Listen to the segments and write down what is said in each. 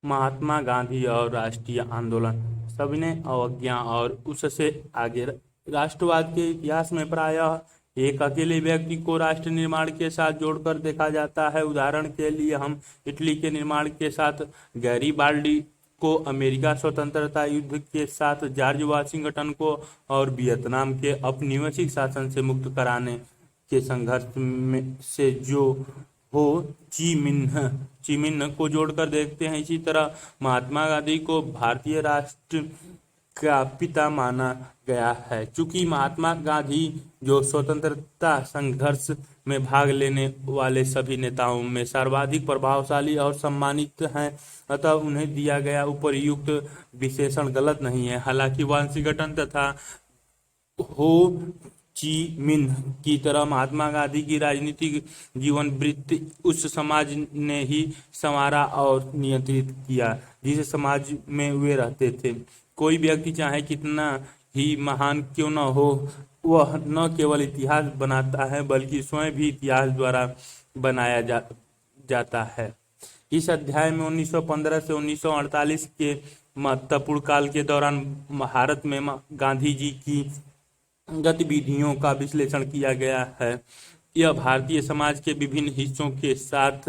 महात्मा गांधी और राष्ट्रीय आंदोलन सविनय अवज्ञा और उससे आगे राष्ट्रवाद के इतिहास में प्रायः एक अकेले व्यक्ति को राष्ट्र निर्माण के साथ जोड़कर देखा जाता है। उदाहरण के लिए हम इटली के निर्माण के साथ गैरीबाल्डी को, अमेरिका स्वतंत्रता युद्ध के साथ जॉर्ज वाशिंगटन को और वियतनाम के औपनिवेशिक शासन से मुक्त कराने के संघर्ष में से जो हो ची मिन्ह को जोड़कर देखते हैं। इसी तरह महात्मा गांधी को भारतीय राष्ट्र का पिता माना गया है, चूंकि महात्मा गांधी जो स्वतंत्रता संघर्ष में भाग लेने वाले सभी नेताओं में सर्वाधिक प्रभावशाली और सम्मानित हैं, अतः उन्हें दिया गया उपर्युक्त विशेषण गलत नहीं है। हालांकि वाशिंगटन तथा हो ची मिन्ह की तरह महात्मा गांधी की राजनीतिक जीवन वृत्ति उस समाज ने ही संवारा और नियंत्रित किया जिस समाज में वे रहते थे। कोई व्यक्ति चाहे कितना ही महान क्यों न हो, वह न केवल इतिहास बनाता है बल्कि स्वयं भी इतिहास द्वारा बनाया जाता है। इस अध्याय में 1915 से 1948 के महत्वपूर्ण काल के दौरान भारत में गांधी जी की गतिविधियों का विश्लेषण किया गया है। यह भारतीय समाज के विभिन्न हिस्सों के साथ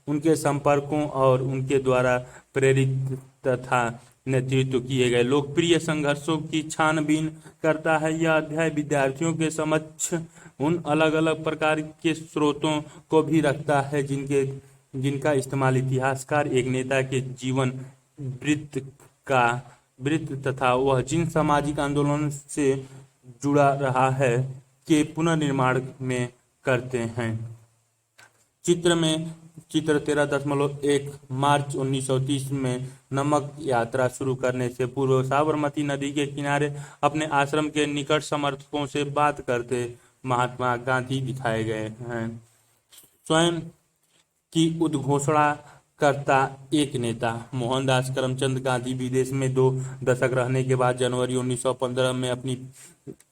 उनके संपर्कों और उनके द्वारा प्रेरित तथा नेतृत्व किए गए लोकप्रिय संघर्षों की छानबीन करता है। यह अध्याय विद्यार्थियों के समक्ष उन अलग अलग प्रकार के स्रोतों को भी रखता है जिनका इस्तेमाल इतिहासकार एक नेता के जीवन वृत्त तथा वह जिन सामाजिक आंदोलनों से जुड़ा रहा है के पुनर्निर्माण में करते हैं। चित्र 13.1 मार्च 1930 में नमक यात्रा शुरू करने से पूर्व साबरमती नदी के किनारे अपने आश्रम के निकट समर्थकों से बात करते महात्मा गांधी दिखाए गए हैं। स्वयं की उद्घोषणा करता एक नेता मोहनदास करमचंद गांधी विदेश में 2 दशक रहने के बाद जनवरी 1915 में अपनी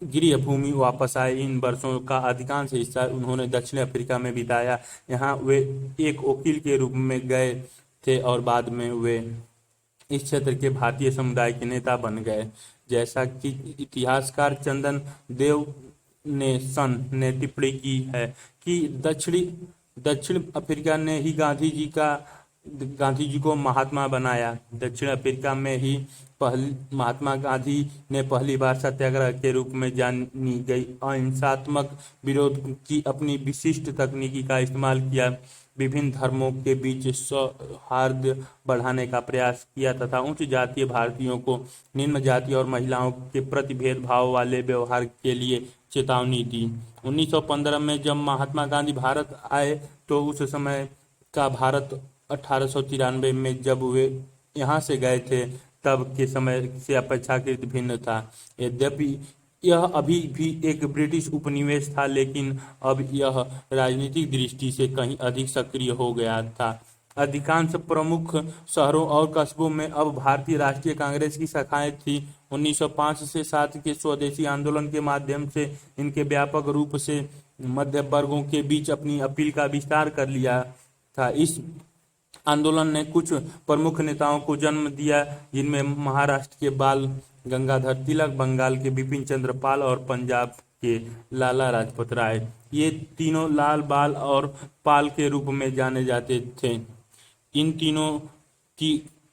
गृह भूमि वापस आए। इन वर्षों का अधिकांश हिस्सा उन्होंने दक्षिण अफ्रीका में बिताया। यहाँ वे एक वकील के रूप में गए थे और बाद में वे इस क्षेत्र के भारतीय समुदाय के नेता बन गए। जैसा कि इतिहासकार चंदन देव ने टिप्पणी की है कि दक्षिण अफ्रीका ने ही गांधी जी को महात्मा बनाया। दक्षिण अफ्रीका में ही महात्मा गांधी ने पहली बार सत्याग्रह के रूप में जानी गई अहिंसात्मक विरोध की अपनी विशिष्ट तकनीकी का इस्तेमाल किया, विभिन्न धर्मों के बीच सौहार्द बढ़ाने का प्रयास किया तथा उच्च जातीय भारतीयों को निम्न जाति और महिलाओं के प्रति भेदभाव वाले व्यवहार के लिए चेतावनी दी। 1915 में जब महात्मा गांधी भारत आए तो उस समय का भारत 1893 में जब वे यहाँ से गए थे तब के समय से अपेक्षाकृत भिन्न था। यद्यपि यह अभी भी एक ब्रिटिश उपनिवेश था, लेकिन अब यह राजनीतिक दृष्टि से कहीं अधिक सक्रिय हो गया था। अधिकांश प्रमुख शहरों और कस्बों में अब भारतीय राष्ट्रीय कांग्रेस की शाखाएं थी। 1905 से 7 के स्वदेशी आंदोलन के माध्यम से इनके व्यापक रूप से मध्य वर्गों के बीच अपनी अपील का विस्तार कर लिया था। इस आंदोलन ने कुछ प्रमुख नेताओं को जन्म दिया, जिनमें महाराष्ट्र के बाल गंगाधर तिलक, बंगाल के बिपिन चंद्र पाल और पंजाब के लाला लाजपत राय। ये तीनों लाल, बाल और पाल के रूप में जाने जाते थे। इन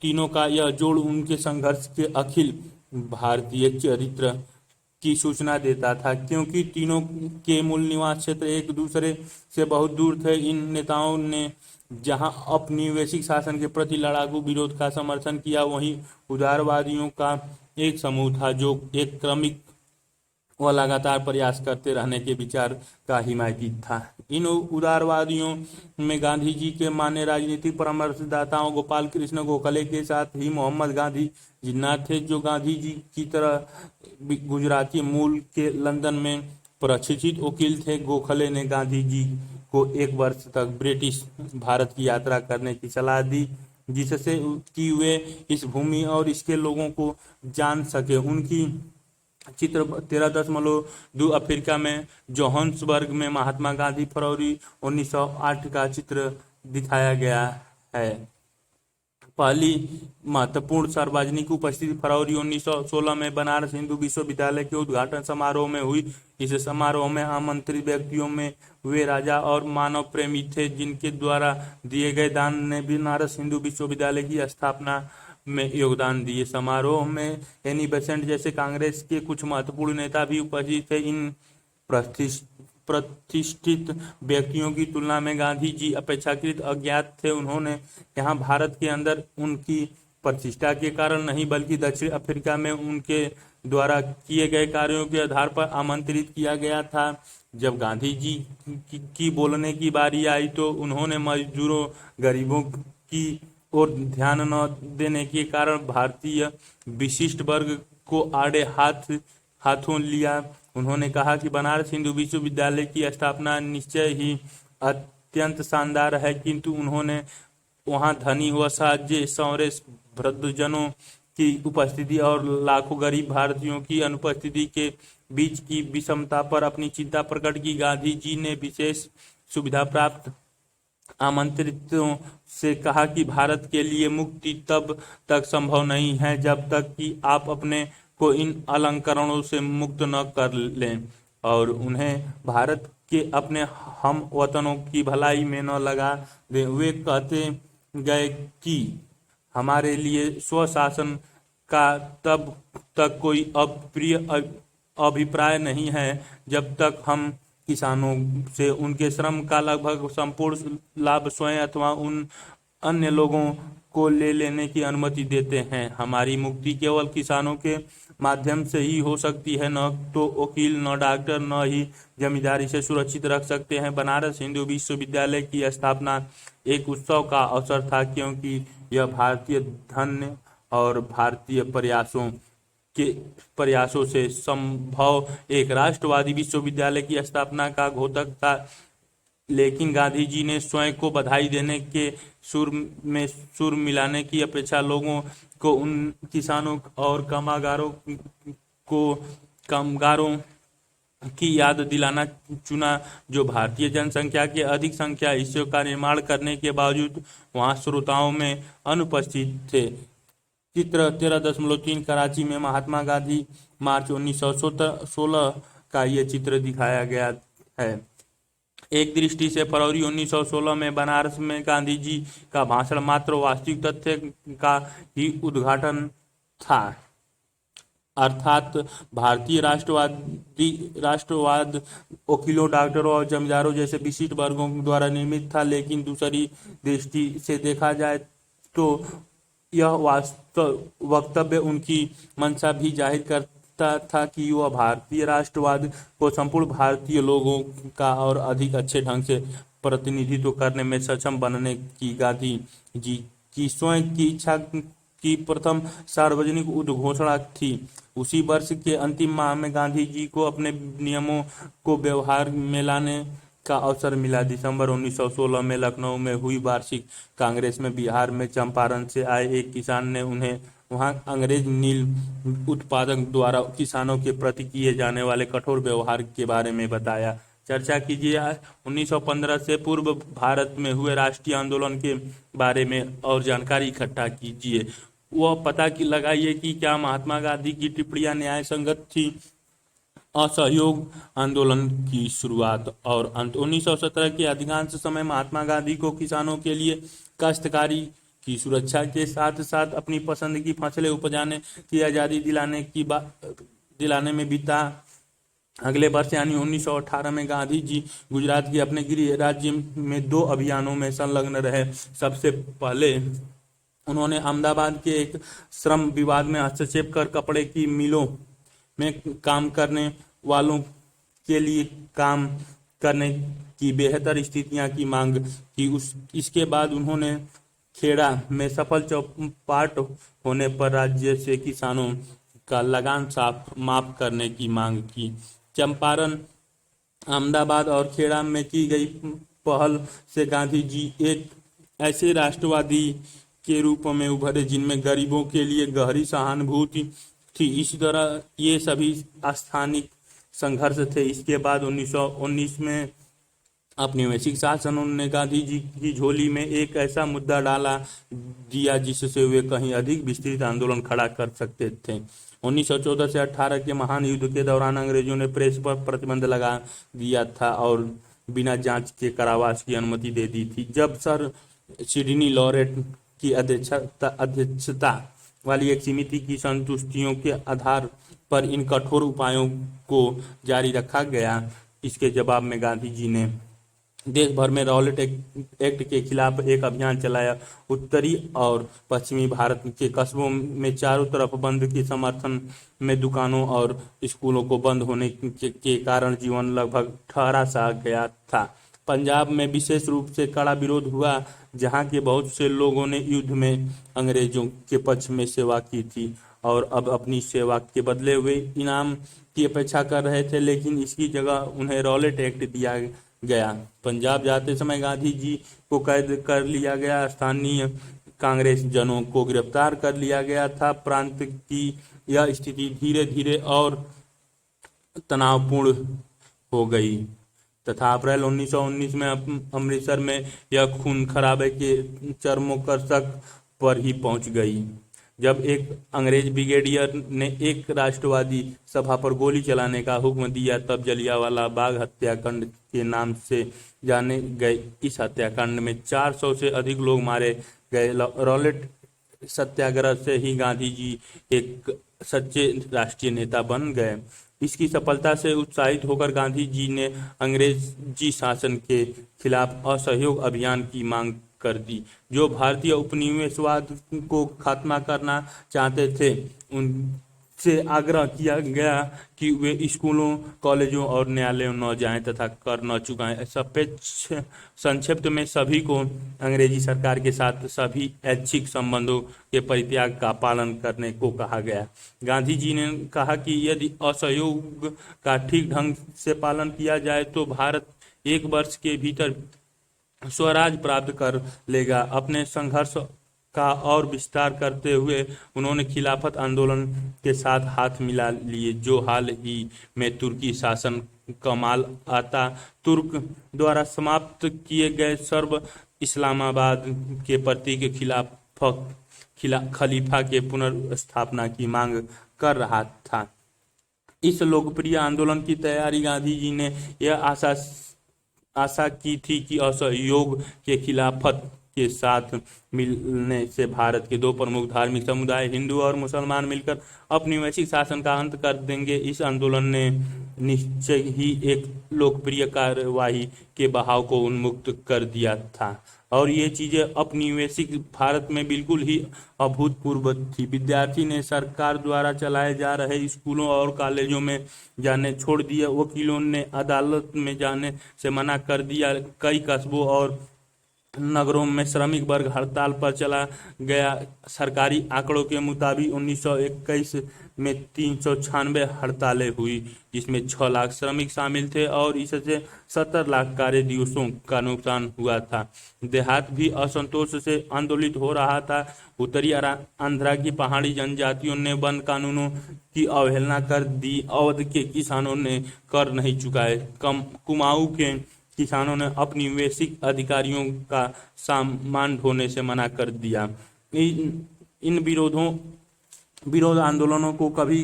तीनों का यह जोड़ उनके संघर्ष के अखिल भारतीय चरित्र की सूचना देता था, क्योंकि तीनों के मूल निवास क्षेत्र एक दूसरे से बहुत दूर थे। इन नेताओं ने जहां औपनिवेशिक शासन के प्रति लड़ाकू विरोध का समर्थन किया, वहीं उदारवादियों का एक समूह था जो एक क्रमिक व लगातार प्रयास करते रहने के विचार का हिमायती था। इन उदारवादियों में गांधी जी के माने राजनीतिक परामर्शदाताओं गोपाल कृष्ण गोखले के साथ ही मोहम्मद गांधी जिन्ना थे, जो गांधी जी की तरह गुजराती मूल के लंदन में प्रशिक्षित वकील थे। गोखले ने गांधी जी को 1 वर्ष तक ब्रिटिश भारत की यात्रा करने की सलाह दी, जिससे कि वे इस भूमि और इसके लोगों को जान सके। उनकी चित्र 13.2 अफ्रीका में जोहान्सबर्ग में महात्मा गांधी फरवरी 1908 का चित्र दिखाया गया है। पहली महत्वपूर्ण सार्वजनिक उपस्थिति फरवरी 1916 में बनारस हिंदू विश्वविद्यालय के उद्घाटन समारोह में हुई। इस समारोह में आमंत्रित व्यक्तियों में वे राजा और मानव प्रेमी थे जिनके द्वारा दिए गए दान ने बनारस हिंदू विश्वविद्यालय की स्थापना में योगदान दिए। समारोह में एनी बेसेंट जैसे कांग्रेस के कुछ महत्वपूर्ण नेता भी उपस्थित थे। इन प्रतिष्ठित व्यक्तियों की तुलना में गांधी जी अपेक्षाकृत अज्ञात थे। उन्होंने यहाँ भारत के अंदर उनकी प्रतिष्ठा के कारण नहीं बल्कि दक्षिण अफ्रीका में उनके द्वारा किए गए कार्यों के आधार पर आमंत्रित किया गया था। जब गांधी जी की बोलने की बारी आई तो उन्होंने मजदूरों गरीबों की ओर ध्यान न देने के कारण भारतीय विशिष्ट वर्ग को आड़े हाथों लिया। उन्होंने कहा कि बनारस हिंदू विश्वविद्यालय की स्थापना निश्चय ही अत्यंत शानदार है, किंतु उन्होंने वहां धनी व साजे सौरे वृद्धजनों की उपस्थिति और लाखों गरीब भारतीयों की अनुपस्थिति के बीच की विषमता पर अपनी चिंता प्रकट की। गांधी जी ने विशेष सुविधा प्राप्त आमंत्रितों से कहा कि भारत के लिए मुक्ति तब तक संभव नहीं है जब तक कि आप अपने को इन अलंकरणों से मुक्त न कर लें और उन्हें भारत के अपने हम वतनों की भलाई में न लगा दें। वे कहते गए कि हमारे लिए स्वशासन का तब तक कोई अप्रिय अभिप्राय नहीं है जब तक हम किसानों से उनके श्रम का लगभग संपूर्ण लाभ स्वयं अथवा उन अन्य लोगों को ले लेने की अनुमति देते हैं। हमारी मुक्ति केवल किसानों के माध्यम से ही हो सकती है। न तो वकील, न डॉक्टर, न ही जमींदारी से सुरक्षित रख सकते हैं। बनारस हिंदू विश्वविद्यालय की स्थापना एक उत्सव का अवसर था, क्योंकि यह भारतीय धन और भारतीय प्रयासों से संभव एक राष्ट्रवादी विश्वविद्यालय की स्थापना का घोतक था। लेकिन गांधी जी ने स्वयं को बधाई देने के सुर में सुर मिलाने की अपेक्षा लोगों को उन किसानों और कामगारों की याद दिलाना चुना जो भारतीय जनसंख्या के अधिक संख्या हिस्सों का निर्माण करने के बावजूद वहां श्रोताओं में अनुपस्थित थे। चित्र 13.3 कराची में महात्मा गांधी मार्च 1916 का ये चित्र दिखाया गया है। एक दृष्टि से फरवरी 1916 में बनारस में गांधी जी का भाषण मात्र वास्तविक तथ्य का ही उद्घाटन था, अर्थात भारतीय राष्ट्रवाद वकीलों, डॉक्टरों और जमींदारों जैसे विशिष्ट वर्गों द्वारा निर्मित था। लेकिन दूसरी दृष्टि से देखा जाए तो यह वक्तव्य उनकी मंशा भी जाहिर करता था कि वह भारतीय राष्ट्रवाद को संपूर्ण भारतीय लोगों का और अधिक अच्छे ढंग से प्रतिनिधित्व करने में सक्षम बनने की गांधी जी की स्वयं की इच्छा की प्रथम सार्वजनिक उद्घोषणा थी। उसी वर्ष के अंतिम माह में गांधी जी को अपने नियमों को व्यवहार में लाने का अवसर मिला। दिसंबर 1916 में लखनऊ में हुई वार्षिक कांग्रेस में बिहार में चंपारण से आए एक किसान ने उन्हें वहां अंग्रेज नील उत्पादक द्वारा किसानों के प्रति किए जाने वाले कठोर व्यवहार के बारे में बताया। चर्चा कीजिए 1915 से पूर्व भारत में हुए राष्ट्रीय आंदोलन के बारे में और जानकारी इकट्ठा कीजिए। वह पता लगाइए कि क्या महात्मा गांधी की टिप्पणियां न्याय संगत थी। असहयोग आंदोलन की शुरुआत और अंत 1917 के अधिकांश समय महात्मा गांधी को किसानों के लिए काश्तकारी की सुरक्षा के साथ साथ अपनी पसंद की फसलें उपजाने की आज़ादी दिलाने में बीता। अगले वर्ष यानी 1918 में गांधी जी गुजरात के अपने गृह राज्य में 2 अभियानों में संलग्न रहे। सबसे पहले उन्होंने अहमदाबाद के एक श्रम विवाद में हस्तक्षेप कर कपड़े की मिलों में काम करने वालों के लिए काम करने की बेहतर स्थितियां की मांग की। इसके बाद उन्होंने खेड़ा में सफल चौपाट होने पर राज्य से किसानों का लगान माफ करने की मांग की। चंपारण, अहमदाबाद और खेड़ा में की गई पहल से गांधी जी एक ऐसे राष्ट्रवादी के रूप में उभरे जिनमें गरीबों के लिए गहरी सहानुभूति थी। इसी तरह ये सभी स्थानिक संघर्ष थे। इसके बाद 1919 में औपनिवेशिक शासन उन्होंने गांधी जी की झोली में एक ऐसा मुद्दा डाला दिया जिससे वे कहीं अधिक विस्तृत आंदोलन खड़ा कर सकते थे। 1914 से 18 के महान युद्ध के दौरान अंग्रेजों ने प्रेस पर प्रतिबंध लगा दिया था और बिना जांच के कारावास की अनुमति दे दी थी। जब सर सिडनी लॉरेट की अध्यक्षता वाली एक समिति की संतुष्टियों के आधार पर इन कठोर उपायों को जारी रखा गया, इसके जवाब में गांधी जी ने देश भर में रॉलेट एक्ट के खिलाफ एक अभियान चलाया। उत्तरी और पश्चिमी भारत के कस्बों में चारों तरफ बंद के समर्थन में दुकानों और स्कूलों को बंद होने के कारण जीवन लगभग ठहरा सा गया था। पंजाब में विशेष रूप से कड़ा विरोध हुआ, जहां के बहुत से लोगों ने युद्ध में अंग्रेजों के पक्ष में सेवा की थी और अब अपनी सेवा के बदले वे इनाम की अपेक्षा कर रहे थे, लेकिन इसकी जगह उन्हें रॉलेट एक्ट दिया गया। पंजाब जाते समय गांधी जी को कैद कर लिया गया, स्थानीय कांग्रेस जनों को गिरफ्तार कर लिया गया था। प्रांत की यह स्थिति धीरे धीरे और तनावपूर्ण हो गई तथा अप्रैल 1919 में अमृतसर में यह खून खराबे के चरमोत्कर्ष पर ही पहुंच गई, जब एक अंग्रेज ब्रिगेडियर ने एक राष्ट्रवादी सभा पर गोली चलाने का हुक्म दिया। तब जलियांवाला बाग हत्याकांड के नाम से जाने गए इस हत्याकांड में 400 से अधिक लोग मारे गए। रॉलेट सत्याग्रह से ही गांधी जी एक सच्चे राष्ट्रीय नेता बन गए। इसकी सफलता से उत्साहित होकर गांधी जी ने अंग्रेजी शासन के खिलाफ असहयोग अभियान की मांग कर दी। जो भारतीय उपनिवेशवाद को खात्मा करना चाहते थे, उनसे आग्रह किया गया कि वे स्कूलों, कॉलेजों और न्यायालयों न जाएं तथा कर न चुकाएं। संक्षिप्त में सभी को अंग्रेजी सरकार के साथ सभी ऐच्छिक संबंधों के परित्याग का पालन करने को कहा गया। गांधी जी ने कहा कि यदि असहयोग का ठीक ढंग से पालन किया जाए तो भारत 1 वर्ष के भीतर स्वराज प्राप्त कर लेगा। अपने संघर्ष का और विस्तार करते हुए उन्होंने खिलाफत आंदोलन के साथ हाथ मिला लिए, जो हाल ही में तुर्की शासन कमाल आता तुर्क द्वारा समाप्त किए गए सर्व इस्लामाबाद के प्रतीक खलीफा के पुनर्स्थापना की मांग कर रहा था। इस लोकप्रिय आंदोलन की तैयारी गांधी जी ने यह आशा की थी कि असहयोग के खिलाफत के साथ मिलने से भारत के 2 प्रमुख धार्मिक समुदाय हिंदू और मुसलमान मिलकर औपनिवेशिक शासन का अंत कर देंगे। इस आंदोलन ने निश्चय ही एक लोकप्रिय कार्यवाही के बहाव को उन्मुक्त कर दिया था और ये चीजें औपनिवेशिक भारत में बिल्कुल ही अभूतपूर्व थी। विद्यार्थी ने सरकार द्वारा चलाए जा रहे स्कूलों और कॉलेजों में जाने छोड़ दिया, वकीलों ने अदालत में जाने से मना कर दिया, कई कस्बों और नगरों में श्रमिक वर्ग हड़ताल पर चला गया। सरकारी आंकड़ों के मुताबिक 1921 में 396 हड़तालें हुई, जिसमें 6 लाख श्रमिक शामिल थे और इससे 70 लाख कार्य दिवसों का नुकसान हुआ था। देहात भी असंतोष से आंदोलित हो रहा था। उत्तरी आंध्रा की पहाड़ी जनजातियों ने वन कानूनों की अवहेलना कर दी। अवध के किसानों ने कर नहीं चुकाए। कुमाऊं के किसानों ने औपनिवेशिक अधिकारियों का सामान ढोने से मना कर दिया। इन विरोध आंदोलनों को कभी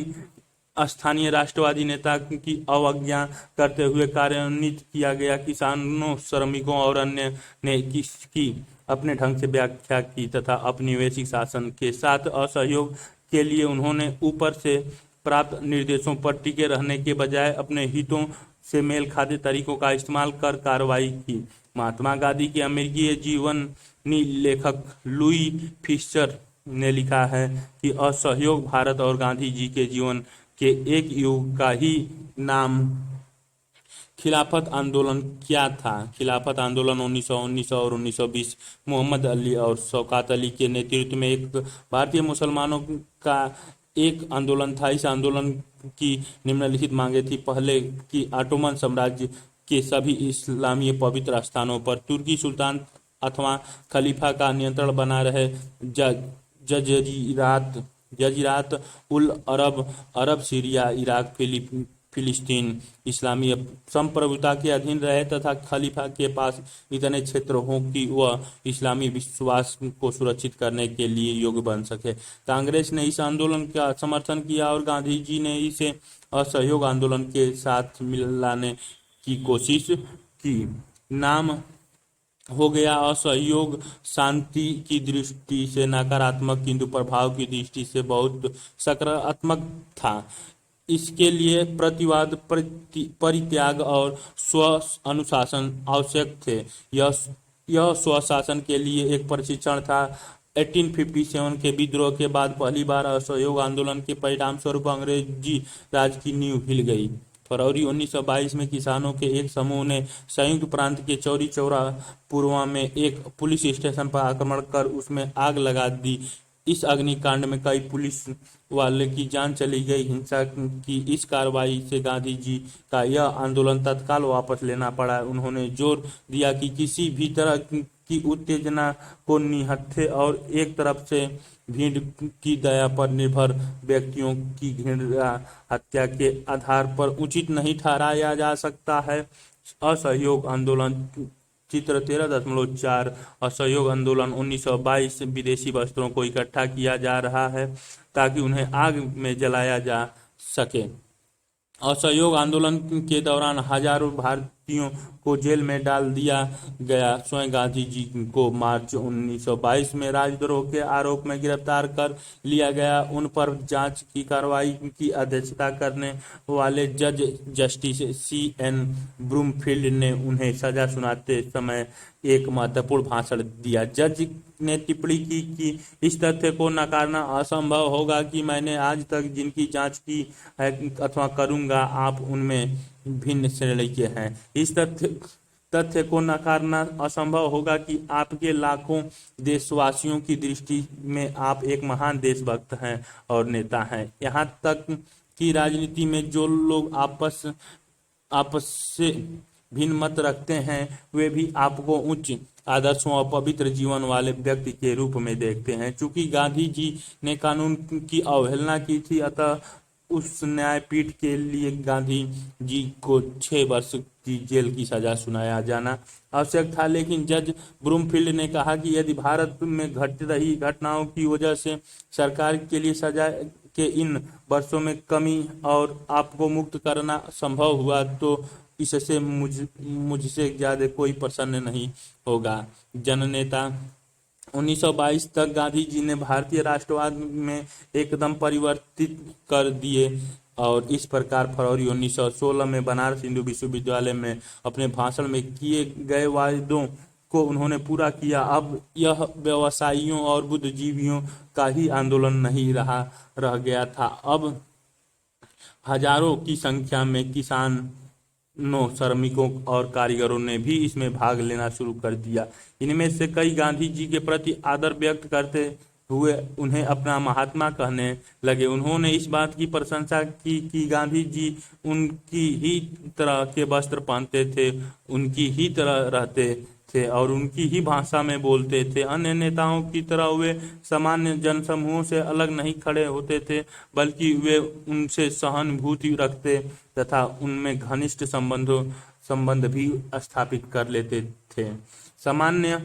स्थानीय राष्ट्रवादी नेता की अवज्ञा करते हुए कार्यान्वित किया गया। किसानों, श्रमिकों और अन्य ने इसकी अपने ढंग से व्याख्या की तथा औपनिवेशिक शासन के साथ असहयोग के लिए उन्होंने ऊपर से प्राप्त निर्देशों पर टिके रहने के बजाय अपने हितों से मेल खाते तरीकों का इस्तेमाल कर कार्रवाई की। महात्मा गांधी के अमेरिकी जीवनी लेखक लुई फिशर ने लिखा है कि असहयोग भारत और गांधी जी के जीवन के एक युग का ही नाम खिलाफत आंदोलन क्या था। खिलाफत आंदोलन 1919 और 1920 मोहम्मद अली और शौकत अली के नेतृत्व में एक भारतीय मुसलमानों का एक आंदोलन था। इस आंदोलन की निम्नलिखित मांगे थी। पहले कि ऑटोमन साम्राज्य के सभी इस्लामी पवित्र स्थानों पर तुर्की सुल्तान अथवा खलीफा का नियंत्रण बना रहे। जजीरात उल अरब, सीरिया, इराक, फिलिस्तीन इस्लामी संप्रभुता के अधीन रहे तथा खलीफा के पास इतने क्षेत्र हों कि वह इस्लामी विश्वास को सुरक्षित करने के लिए योग्य बन सके। कांग्रेस ने इस आंदोलन का समर्थन किया और गांधी जी ने इसे असहयोग आंदोलन के साथ मिलाने की कोशिश की। नाम हो गया असहयोग। शांति की दृष्टि से नकारात्मक किंतु प्रभाव की दृष्टि से बहुत सकारात्मक था। इसके लिए प्रतिवाद, परित्याग और स्व अनुशासन आवश्यक थे। यह स्वशासन के लिए एक प्रशिक्षण था। 1857 के विद्रोह के बाद पहली बार असहयोग आंदोलन के परिणाम स्वरूप अंग्रेजी राज की नींव हिल गई। फरवरी 1922 में किसानों के एक समूह ने संयुक्त प्रांत के चौरी चौरा पुरवा में एक पुलिस स्टेशन पर आक्रमण कर उसमें आग लगा दी। इस अग्निकांड में कई पुलिस वाले की जान चली गई। हिंसा की इस कार्रवाई से गांधी जी का यह आंदोलन तत्काल वापस लेना पड़ा। उन्होंने जोर दिया कि किसी भी तरह की उत्तेजना को निहत्थे और एक तरफ से भीड़ की दया पर निर्भर व्यक्तियों की घृणा हत्या के आधार पर उचित नहीं ठहराया जा सकता है। असहयोग आंदोलन चित्र 13.4 असहयोग आंदोलन 1922 विदेशी वस्त्रों को इकट्ठा किया जा रहा है ताकि उन्हें आग में जलाया जा सके। असहयोग आंदोलन के दौरान हजारों भारतीयों को जेल में डाल दिया गया। स्वयं गांधी जी को मार्च 1922 में राजद्रोह के आरोप में गिरफ्तार कर लिया गया। उन पर जांच की कार्रवाई की अध्यक्षता करने वाले जज जस्टिस C.N. ब्रूमफील्ड ने उन्हें सजा सुनाते समय एक महत्वपूर्ण भाषण दिया। जज ने टिप्पणी की कि इस तथ्य को नकारना असंभव होगा कि मैंने आज तक जिनकी जांच की है अथवा करूंगा, आप उनमें भिन्न श्रेणी के हैं। इस तथ्य को नकारना असंभव होगा कि आपके लाखों देशवासियों की दृष्टि में आप एक महान देशभक्त हैं और नेता हैं। यहाँ तक कि राजनीति में जो लोग आपस से भिन्न मत रखते हैं वे भी आपको उच्च आदर्शों और पवित्र जीवन वाले व्यक्ति के रूप में देखते हैं। चूंकि गांधी जी ने कानून की अवहेलना की थी, अतः उस न्यायपीठ के लिए गांधी जी को 6 वर्ष की जेल की सजा सुनाया जाना आवश्यक था। लेकिन जज ब्रूमफील्ड ने कहा कि यदि भारत में घट रही घटनाओं की वजह से सरकार के लिए सजा के इन वर्षों में कमी और आपको मुक्त करना संभव हुआ तो इससे मुझसे ज्यादा कोई प्रसन्न नहीं होगा। जननेता 1922 तक गांधी जी ने भारतीय राष्ट्रवाद में एकदम परिवर्तित कर दिए और इस प्रकार फरवरी 1916 में बनारस हिंदू विश्वविद्यालय में अपने भाषण में किए गए वायदों को उन्होंने पूरा किया। अब यह व्यवसायियों और बुद्धिजीवियों का ही आंदोलन नहीं रह गया था। अब हजारों की संख्या में किसानों, श्रमिकों और कारीगरों ने भी इसमें भाग लेना शुरू कर दिया। इनमें से कई गांधी जी के प्रति आदर व्यक्त करते हुए उन्हें अपना महात्मा कहने लगे। उन्होंने इस बात की प्रशंसा की कि गांधी जी उनकी ही तरह के वस्त्र पहनते थे, उनकी ही तरह रहते थे और उनकी ही भाषा में बोलते थे। अन्य नेताओं की तरह वे सामान्य जनसमूहों से अलग नहीं खड़े होते थे, बल्कि वे उनसे सहानुभूति रखते तथा उनमें घनिष्ठ संबंध भी स्थापित कर लेते थे। सामान्य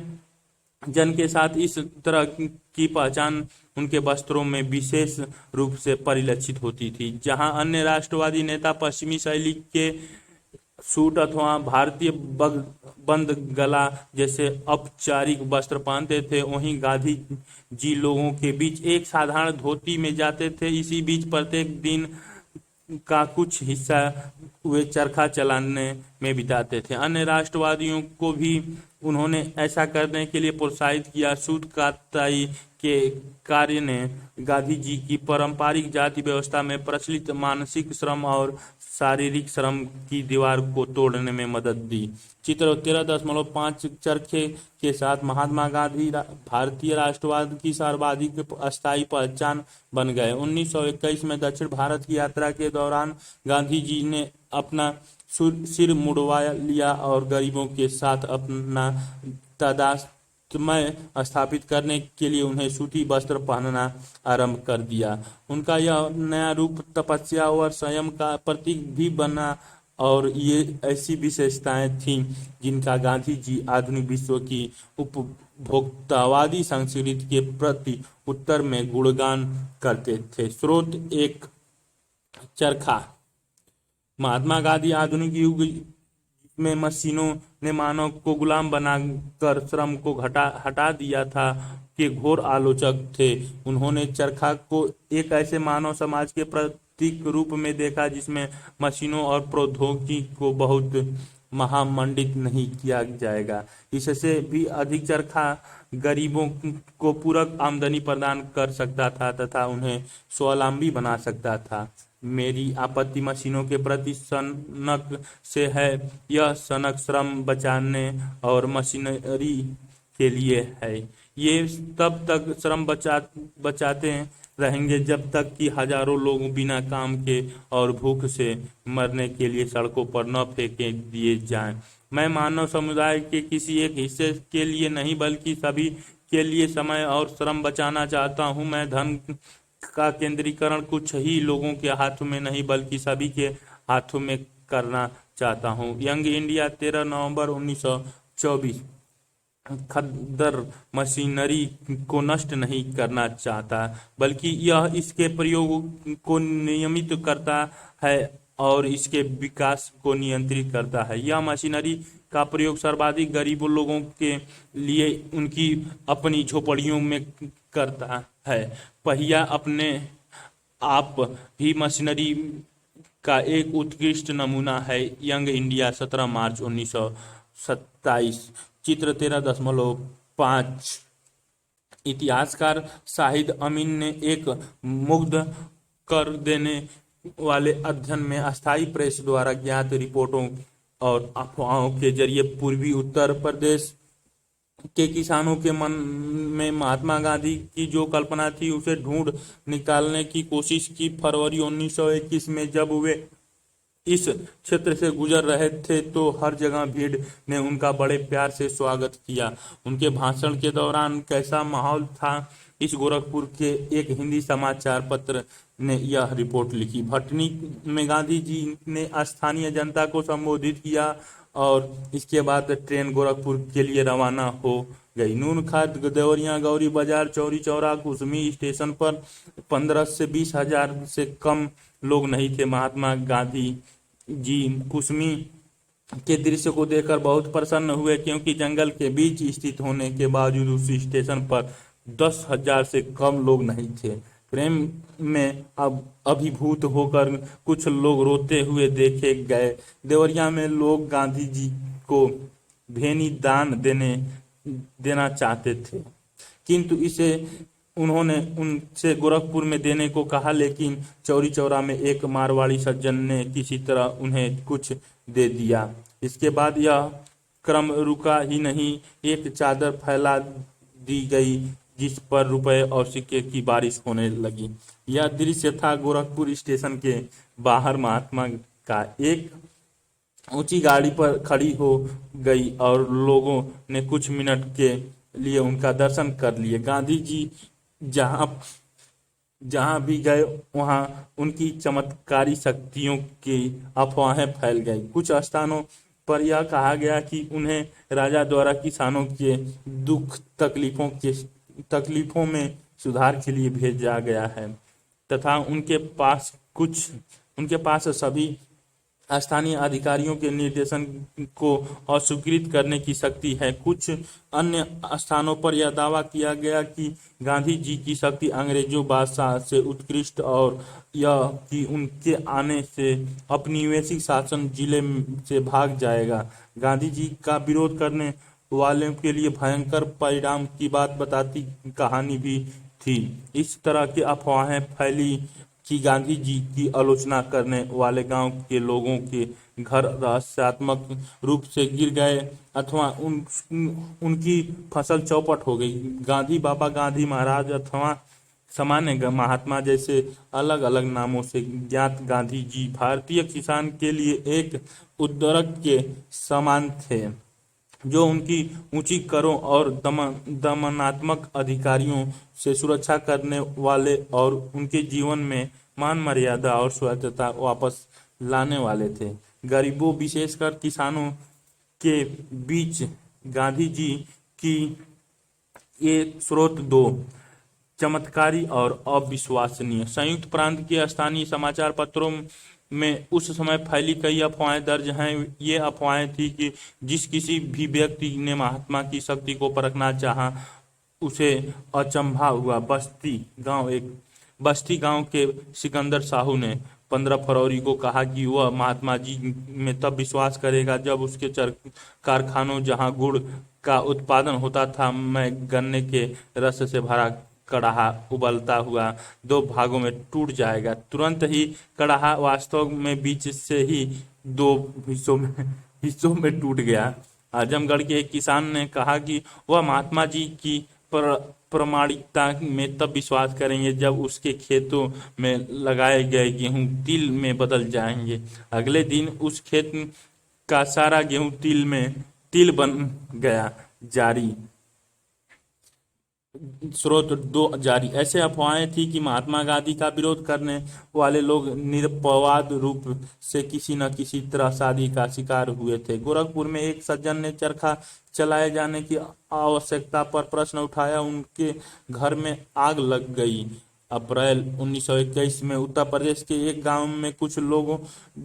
जन के साथ इस तरह की पहचान उनके वस्त्रों में विशेष रूप से परिलक्षित होती थी। जहां अन्य राष्ट्रवादी नेता पश्चिमी शैली के सूट अथवा भारतीय बंद गला जैसे औपचारिक वस्त्र पहनते थे, वहीं गांधी जी लोगों के बीच एक साधारण धोती में जाते थे। इसी बीच प्रत्येक दिन का कुछ हिस्सा वे चरखा चलाने में बिताते थे। अन्य राष्ट्रवादियों को भी उन्होंने ऐसा करने के लिए प्रोत्साहित किया। सूत काताई के कार्य ने गांधी जी की पारंपरिक जाति व्यवस्था में प्रचलित मानसिक श्रम और शारीरिक श्रम की दीवार को तोड़ने में मदद दी। चित्र 13.5 चरखे के साथ महात्मा गांधी भारतीय राष्ट्रवाद की सर्वाधिक अस्थायी पहचान बन गए। 1921 में दक्षिण भारत की यात्रा के दौरान गांधी जी ने अपना सिर मुड़वा लिया और गरीबों के साथ अपना में स्थापित करने के लिए उन्हें सूती वस्त्र पहनना आरंभ कर दिया। उनका यह नया रूप तपस्या और संयम का प्रतीक भी बना, और ये ऐसी विशेषताएं थीं जिनका गांधी जी आधुनिक विश्व की उपभोक्तावादी संस्कृति के प्रति उत्तर में गुणगान करते थे। स्रोत एक चरखा। महात्मा गांधी आधुनिक युग में मशीनों ने मानव को गुलाम बनाकर श्रम को हटा दिया था के घोर आलोचक थे। उन्होंने चरखा को एक ऐसे मानव समाज के प्रतीक रूप में देखा जिसमें मशीनों और प्रौद्योगिकी को बहुत महामंडित नहीं किया जाएगा। इससे भी अधिक चरखा गरीबों को पूरक आमदनी प्रदान कर सकता था तथा उन्हें स्वावलंबी बना सकता था। मेरी आपत्ति मशीनों के प्रति सनक से है। यह सनक श्रम बचाने और मशीनरी के लिए है। ये तब तक श्रम बचाते रहेंगे जब तक कि हजारों लोग बिना काम के और भूख से मरने के लिए सड़कों पर न फेंके दिए जाएं। मैं मानव समुदाय के किसी एक हिस्से के लिए नहीं बल्कि सभी के लिए समय और श्रम बचाना चाहता हूं। मैं धन का केंद्रीकरण कुछ ही लोगों के हाथों में नहीं बल्कि सभी के हाथों में करना चाहता हूं। यंग इंडिया 13 नवंबर 1924। खद्दर मशीनरी को नष्ट नहीं करना चाहता बल्कि यह इसके प्रयोग को नियमित करता है और इसके विकास को नियंत्रित करता है। यह मशीनरी का प्रयोग सर्वाधिक गरीब लोगों के लिए उनकी अपनी झोपड़ियों में करता है। पहिया अपने आप भी मशीनरी का एक उत्कृष्ट नमूना है। यंग इंडिया 17 मार्च 1927। चित्र 13.5। इतिहासकार शाहिद अमीन ने एक मुग्ध कर देने वाले अध्ययन में अस्थायी प्रेस द्वारा ज्ञात रिपोर्टों और अफवाहों के जरिए पूर्वी उत्तर प्रदेश के किसानों के मन में महात्मा गांधी की जो कल्पना थी उसे ढूंढ निकालने की कोशिश की। फरवरी 1921 में जब वे इस क्षेत्र से गुजर रहे थे तो हर जगह भीड़ ने उनका बड़े प्यार से स्वागत किया। उनके भाषण के दौरान कैसा माहौल था, इस गोरखपुर के एक हिंदी समाचार पत्र ने यह रिपोर्ट लिखी। भटनी में गांधी जी ने स्थानीय जनता को संबोधित किया और इसके बाद ट्रेन गोरखपुर के लिए रवाना हो गई। नूनखाद, देवरिया, गौरी बाजार, चौरी चौरा, कुसमी स्टेशन पर 15 से 20 हजार से कम लोग नहीं थे। महात्मा गांधी जी कुसमी के दृश्य को देखकर बहुत प्रसन्न हुए क्योंकि जंगल के बीच स्थित होने के बावजूद उस स्टेशन पर 10,000 से कम लोग नहीं थे। प्रेम में अब अभिभूत होकर कुछ लोग रोते हुए देखे गए। देवरिया में लोग गांधी जी को भेनी दान देना चाहते थे किंतु इसे उन्होंने उनसे गोरखपुर में देने को कहा, लेकिन चौरी चौरा में एक मारवाड़ी सज्जन ने किसी तरह उन्हें कुछ दे दिया। इसके बाद यह क्रम रुका ही नहीं, एक चादर फैला दी गई जिस पर रुपए और सिक्के की बारिश होने लगी। यह दृश्य था गोरखपुर स्टेशन के बाहर। महात्मा का एक ऊंची गाड़ी पर खड़ी हो गई और लोगों ने कुछ मिनट के लिए उनका दर्शन कर लिए। गांधी जी जहां भी गए वहां उनकी चमत्कारी शक्तियों की अफवाहें फैल गई। कुछ स्थानों पर यह कहा गया कि उन्हें राजा द्वारा किसानों के दुख तकलीफों में सुधार के लिए भेजा गया है तथा उनके पास सभी स्थानीय अधिकारियों के निर्देशन को अस्वीकृत करने की शक्ति है। कुछ अन्य स्थानों पर यह दावा किया गया कि गांधी जी की शक्ति अंग्रेजों बादशाह से उत्कृष्ट और यह कि उनके आने से औपनिवेशिक शासन जिले से भाग जाएगा। गांधी जी का विरोध करने वालों के लिए भयंकर परिणाम की बात बताती कहानी भी थी। इस तरह की अफवाहें फैली कि गांधी जी की आलोचना करने वाले गांव के लोगों के घर रहस्यात्मक रूप से गिर गए अथवा उनकी फसल चौपट हो गई। गांधी बाबा, गांधी महाराज अथवा सामान्य महात्मा जैसे अलग अलग नामों से ज्ञात गांधी जी भारतीय किसान के लिए एक उद्धारक के समान थे। जो उनकी ऊंची करों और दमनात्मक अधिकारियों से सुरक्षा करने वाले और उनके जीवन में मान मर्यादा और स्वायत्तता वापस लाने वाले थे। गरीबों, विशेषकर किसानों के बीच गांधी जी की ये स्रोत दो चमत्कारी और अविश्वसनीय। संयुक्त प्रांत के स्थानीय समाचार पत्रों में उस समय फैली कई अफवाहें दर्ज हैं। ये अफवाहें थी कि जिस किसी भी व्यक्ति ने महात्मा की शक्ति को परखना चाहा, उसे अचंभा हुआ। बस्ती गांव के सिकंदर साहू ने 15 फरवरी को कहा कि वह महात्मा जी में तब विश्वास करेगा जब उसके कारखानों जहां गुड़ का उत्पादन होता था में गन्ने के रस से भरा कड़ाहा उबलता हुआ 2 भागों में टूट जाएगा। तुरंत ही कड़ाहा वास्तव में बीच से ही 2 हिस्सों में टूट गया। आजमगढ़ के एक किसान ने कहा कि वह महात्मा जी की प्रामाणिकता में तब विश्वास करेंगे जब उसके खेतों में लगाए गए गेहूं तिल में बदल जाएंगे। अगले दिन उस खेत का सारा गेहूं तिल बन गया। जारी स्रोत 2 जारी। ऐसे अफवाहें थी कि महात्मा गांधी का विरोध करने वाले लोग निरपवाद रूप से किसी न किसी त्रासदी का शिकार हुए थे। गोरखपुर में एक सज्जन ने चरखा चलाए जाने की आवश्यकता पर प्रश्न उठाया। उनके घर में आग लग गई। अप्रैल 1921 में उत्तर प्रदेश के एक गांव में कुछ लोग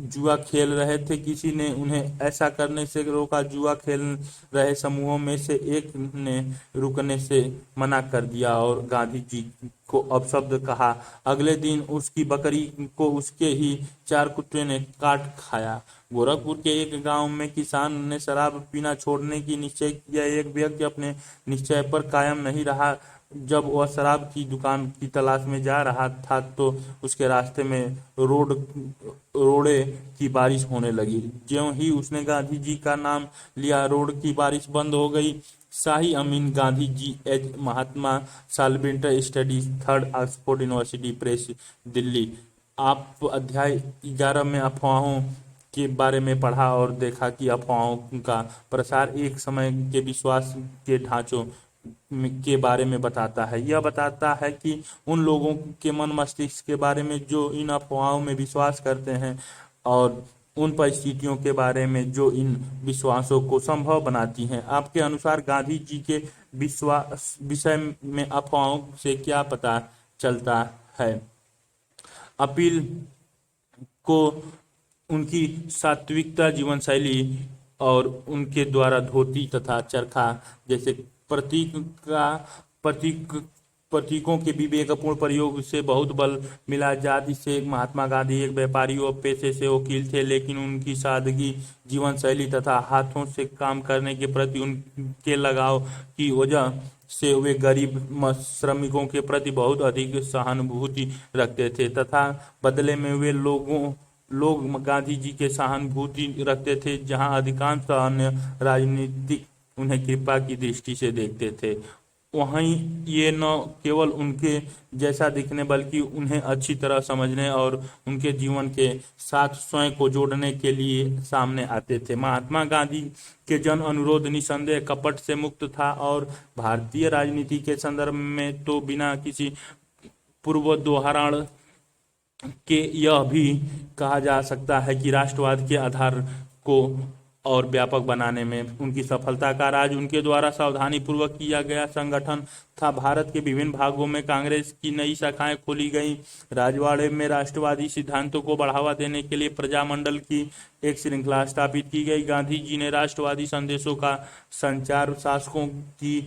जुआ खेल रहे थे। किसी ने उन्हें ऐसा करने से रोका। जुआ खेल रहे समूहों में से एक ने रुकने से मना कर दिया और गांधी जी को अपशब्द कहा। अगले दिन उसकी बकरी को उसके ही 4 कुत्ते ने काट खाया। गोरखपुर के एक गांव में किसान ने शराब पीना छोड़ने की निश्चय किया। एक व्यक्ति अपने निश्चय पर कायम नहीं रहा। जब वह शराब की दुकान की तलाश में जा रहा था तो उसके रास्ते में रोड़े की बारिश होने लगी। ज्यों ही उसने गांधी जी का नाम लिया, रोड की बारिश बंद हो गई। शाही अमीन गांधी जी as Mahatma subaltern studies 3rd Oxford University Press, Delhi. आप अध्याय 11 में अफवाहों के बारे में पढ़ा और देखा कि अफवाहों का प्रसार एक समय के विश्वास के ढांचों के बारे में बताता है। यह बताता है कि उन लोगों के मन मस्तिष्क के बारे में जो इन अफवाहों में विश्वास करते हैं और उन परिस्थितियों के बारे में जो इन विश्वासों को संभव बनाती हैं। आपके अनुसार गांधी जी के विषय में अफवाहों से क्या पता चलता है? अपील को उनकी सात्विकता जीवन शैली और उनके द्वारा धोती तथा चरखा जैसे प्रतीकों के विवेकपूर्ण प्रयोग से बहुत बल मिला। जाति से महात्मा गांधी एक व्यापारी और पेशे से वकील थे, लेकिन उनकी सादगी जीवन शैली तथा हाथों से काम करने के प्रति उनके लगाव की वजह से वे गरीब श्रमिकों के प्रति बहुत अधिक सहानुभूति रखते थे तथा बदले में वे लोग गांधी जी के सहानुभूति रखते थे, जहां अधिकांश अन्य राजनीतिक उन्हें कृपा की दृष्टि से देखते थे। वहीं ये न केवल उनके जैसा दिखने बल्कि उन्हें अच्छी तरह समझने और उनके जीवन के साथ स्वयं को जोड़ने के लिए सामने आते थे। महात्मा गांधी के जन अनुरोध निसंदेह कपट से मुक्त था और भारतीय राजनीति के संदर्भ में तो बिना किसी पूर्वोदाहरण के यह भी कहा जा सकता है कि राष्ट्रवाद के आधार को और व्यापक बनाने में उनकी सफलता का राज उनके द्वारा सावधानी पूर्वक किया गया संगठन था। भारत के विभिन्न भागों में कांग्रेस की नई शाखाएं खोली गईं। राजवाड़े में राष्ट्रवादी सिद्धांतों को बढ़ावा देने के लिए प्रजामंडल की एक श्रृंखला स्थापित की गई। गांधी जी ने राष्ट्रवादी संदेशों का संचार शासकों की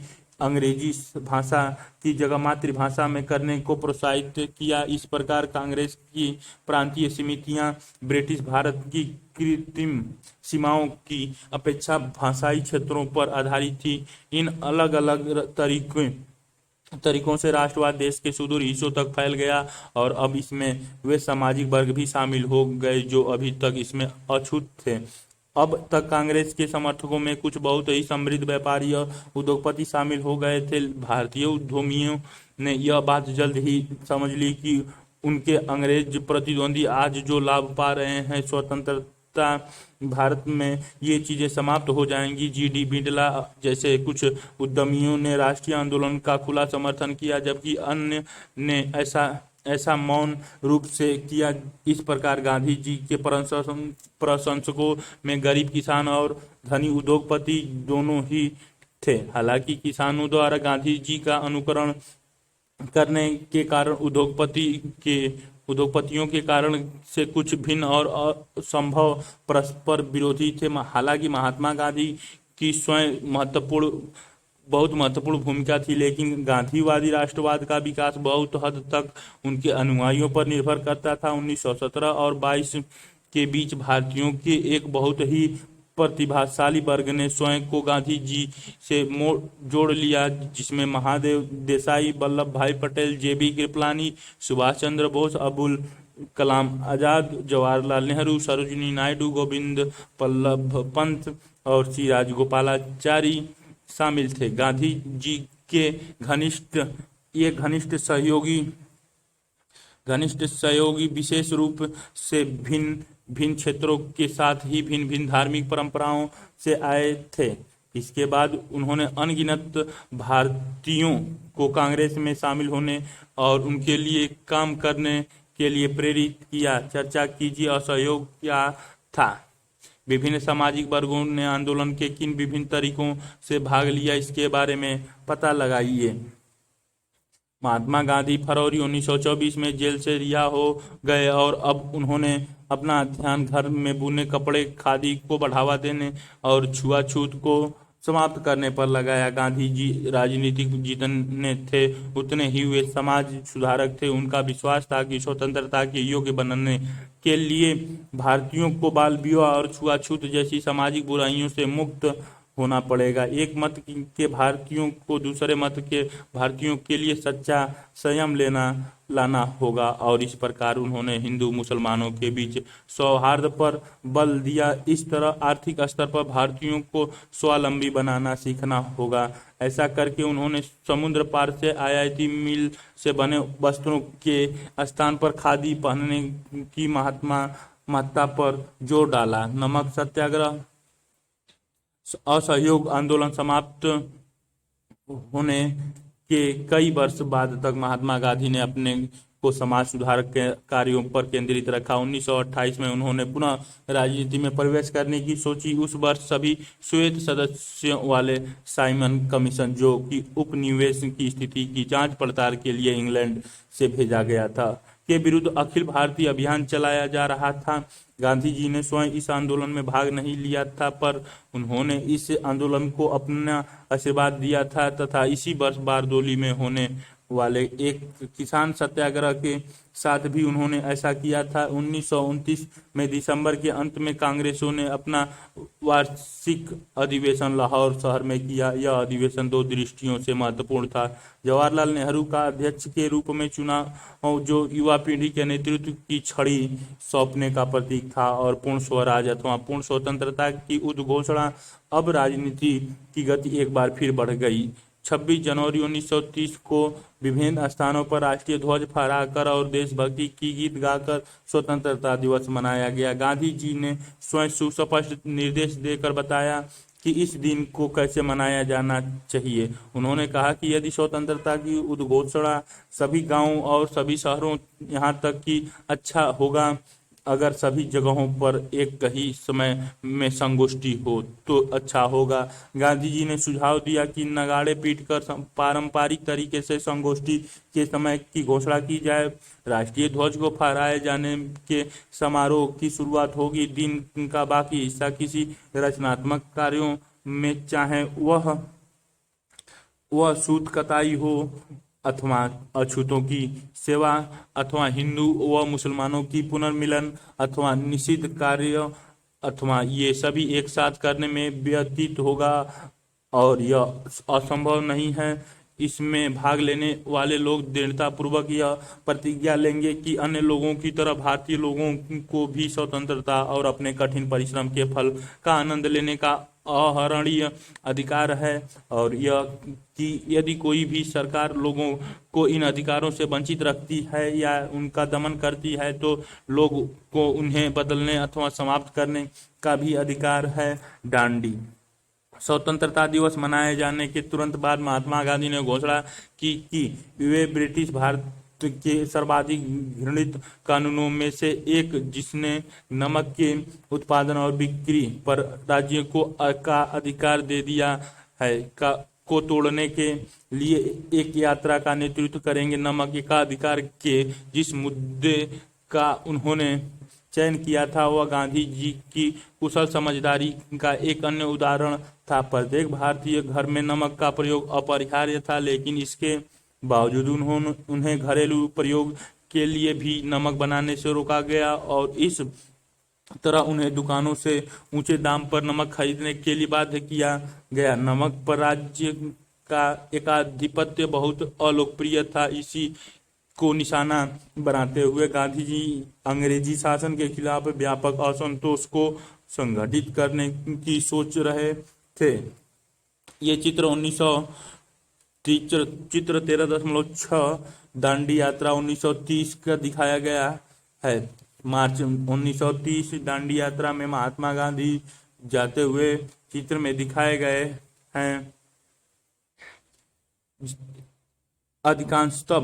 अंग्रेजी भाषा की जगह मातृभाषा में करने को प्रोत्साहित किया। इस प्रकार कांग्रेस की प्रांतीय समितियां ब्रिटिश भारत की कृत्रिम सीमाओं की अपेक्षा भाषाई क्षेत्रों पर आधारित थी। इन अलग अलग तरीकों से राष्ट्रवाद देश के सुदूर हिस्सों तक फैल गया और अब इसमें वे सामाजिक वर्ग भी शामिल हो गए जो अभी तक इसमें अछूत थे। अब तक कांग्रेस के समर्थकों में कुछ बहुत ही समृद्ध व्यापारी और उद्योगपति शामिल हो गए थे। भारतीय उद्यमियों ने यह बात जल्द ही समझ ली कि उनके अंग्रेज प्रतिद्वंदी आज जो लाभ पा रहे हैं स्वतंत्रता निरक्षरता भारत में ये चीज़ें समाप्त हो जाएंगी। जी.डी. बिड़ला जैसे कुछ उद्यमियों ने राष्ट्रीय आंदोलन का खुला समर्थन किया, जबकि अन्य ने ऐसा ऐसा मौन रूप से किया। इस प्रकार गांधी जी के प्रशंसकों में गरीब किसान और धनी उद्योगपति दोनों ही थे। हालांकि किसानों द्वारा गांधी जी का अनुकरण करने के कारण उद्योगपतियों के कारण से कुछ भिन्न और असंभव परस्पर विरोधी थे। हालांकि महात्मा गांधी की स्वयं बहुत महत्वपूर्ण भूमिका थी, लेकिन गांधीवादी राष्ट्रवाद का विकास बहुत हद तक उनके अनुयायियों पर निर्भर करता था। 1917 और 22 के बीच भारतीयों के एक बहुत ही प्रतिभाशाली वर्ग ने स्वयं को गांधी जी से जोड़ लिया, जिसमें महादेव देसाई, वल्लभ भाई पटेल, जे.बी. कृपलानी, सुभाष चंद्र बोस, अबुल कलाम आजाद, जवाहरलाल नेहरू, सरोजिनी नायडू, गोविंद बल्लभ पंत और सी राजगोपालाचारी शामिल थे। गांधी जी के घनिष्ठ सहयोगी विशेष रूप से भिन्न भिन्न क्षेत्रों के साथ ही भिन्न भिन्न धार्मिक परंपराओं से आए थे। इसके बाद उन्होंने अनगिनत भारतीयों को कांग्रेस में शामिल होने और उनके लिए काम करने के लिए प्रेरित किया। चर्चा कीजिए और सहयोग क्या था। विभिन्न सामाजिक वर्गों ने आंदोलन के किन विभिन्न तरीकों से भाग लिया, इसके बारे में पता लगाइए। महात्मा गांधी फरवरी 1924 में जेल से रिहा हो गए और अब उन्होंने अपना ध्यान घर में बुने कपड़े, खादी को बढ़ावा देने और छुआछूत को समाप्त करने पर लगाया। गांधी जी राजनीतिक जितने थे उतने ही वे समाज सुधारक थे। उनका विश्वास था कि स्वतंत्रता के योग्य बनने के लिए भारतीयों को बाल विवाह और छुआछूत जैसी सामाजिक बुराइयों से मुक्त होना पड़ेगा। एक मत के भारतीयों को दूसरे मत के भारतीयों के लिए सच्चा संयम लाना होगा और इस प्रकार उन्होंने हिंदू मुसलमानों के बीच सौहार्द पर बल दिया। इस तरह आर्थिक स्तर पर भारतीयों को स्वावलंबी बनाना सीखना होगा। ऐसा करके उन्होंने समुद्र पार से आयाती मिल से बने वस्त्रों के स्थान पर खादी पहनने की महत्ता पर जोर डाला। नमक सत्याग्रह असहयोग आंदोलन समाप्त होने के कई वर्ष बाद तक महात्मा गांधी ने अपने को समाज सुधारक के कार्यों पर केंद्रित रखा। 1928 में उन्होंने पुनः राजनीति में प्रवेश करने की सोची। उस वर्ष सभी श्वेत सदस्यों वाले साइमन कमीशन, जो कि उपनिवेश की स्थिति की जांच पड़ताल के लिए इंग्लैंड से भेजा गया था, के विरुद्ध अखिल भारतीय अभियान चलाया जा रहा था। गांधी जी ने स्वयं इस आंदोलन में भाग नहीं लिया था, पर उन्होंने इस आंदोलन को अपना आशीर्वाद दिया था तथा इसी वर्ष बारदोली में होने वाले एक किसान सत्याग्रह के साथ भी उन्होंने ऐसा किया था। 1929 में दिसंबर के अंत में कांग्रेसों ने अपना वार्षिक अधिवेशन लाहौर शहर में किया। यह अधिवेशन दो दृष्टियों से महत्वपूर्ण था। जवाहरलाल नेहरू का अध्यक्ष के रूप में चुनाव, जो युवा पीढ़ी के नेतृत्व की छड़ी सौंपने का प्रतीक था, और पूर्ण स्वराज अथवा पूर्ण स्वतंत्रता की उद्घोषणा। अब राजनीति की गति एक बार फिर बढ़ गई। 26 जनवरी 1930 को विभिन्न स्थानों पर राष्ट्रीय ध्वज फहराकर और देशभक्ति की गीत गाकर स्वतंत्रता दिवस मनाया गया। गांधी जी ने स्वयं सुस्पष्ट निर्देश देकर बताया कि इस दिन को कैसे मनाया जाना चाहिए। उन्होंने कहा कि यदि स्वतंत्रता की उद्घोषणा सभी गांवों और सभी शहरों, यहाँ तक कि अच्छा होगा अगर सभी जगहों पर एक ही समय में संगोष्ठी हो तो अच्छा होगा। गांधी जी ने सुझाव दिया कि नगाड़े पीटकर पारंपरिक तरीके से संगोष्ठी के समय की घोषणा की जाए। राष्ट्रीय ध्वज को फहराए जाने के समारोह की शुरुआत होगी। दिन का बाकी हिस्सा किसी रचनात्मक कार्यों में, चाहे वह सूत कताई हो अथवा अछूतों की सेवा अथवा हिंदू व मुसलमानों की पुनर्मिलन अथवा निषिद्ध कार्य अथवा ये सभी एक साथ करने में व्यतीत होगा। और यह असंभव नहीं है इसमें भाग लेने वाले लोग दृढ़तापूर्वक यह प्रतिज्ञा लेंगे कि अन्य लोगों की तरह भारतीय लोगों को भी स्वतंत्रता और अपने कठिन परिश्रम के फल का आनंद लेने का अहरणीय अधिकार है, और यह कि यदि कोई भी सरकार लोगों को इन अधिकारों से वंचित रखती है या उनका दमन करती है तो लोग को उन्हें बदलने अथवा समाप्त करने का भी अधिकार है। डांडी स्वतंत्रता दिवस मनाए जाने के तुरंत बाद महात्मा गांधी ने घोषणा की कि वे ब्रिटिश भारत के सर्वाधिक घृणित कानूनों में से एक, जिसने नमक के उत्पादन और बिक्री पर राज्य को का अधिकार दे दिया है, का को तोड़ने के लिए एक यात्रा का नेतृत्व करेंगे। नमक का अधिकार के जिस मुद्दे का उन्होंने चयन किया था वह गांधी जी की कुशल समझदारी का एक अन्य उदाहरण था। प्रत्येक भारतीय घर में नमक का प्रयोग अपरिहार्य था, लेकिन इसके बावजूद उन्हें घरेलू प्रयोग के लिए भी नमक बनाने से रोका गया और इस तरह उन्हें दुकानों से ऊंचे दाम पर नमक खरीदने के लिए बाध्य किया गया। नमक पर राज्य का एकाधिपत्य बहुत अलोकप्रिय था। इसी को निशाना बनाते हुए गांधी जी अंग्रेजी शासन के खिलाफ व्यापक असंतोष को संगठित करने की सोच रहे थे। ये चित्र 13.6 दांडी यात्रा 1930 का दिखाया गया है। मार्च 1930 दांडी यात्रा में महात्मा गांधी जाते हुए चित्र में दिखाए गए हैं। अधिकांशतः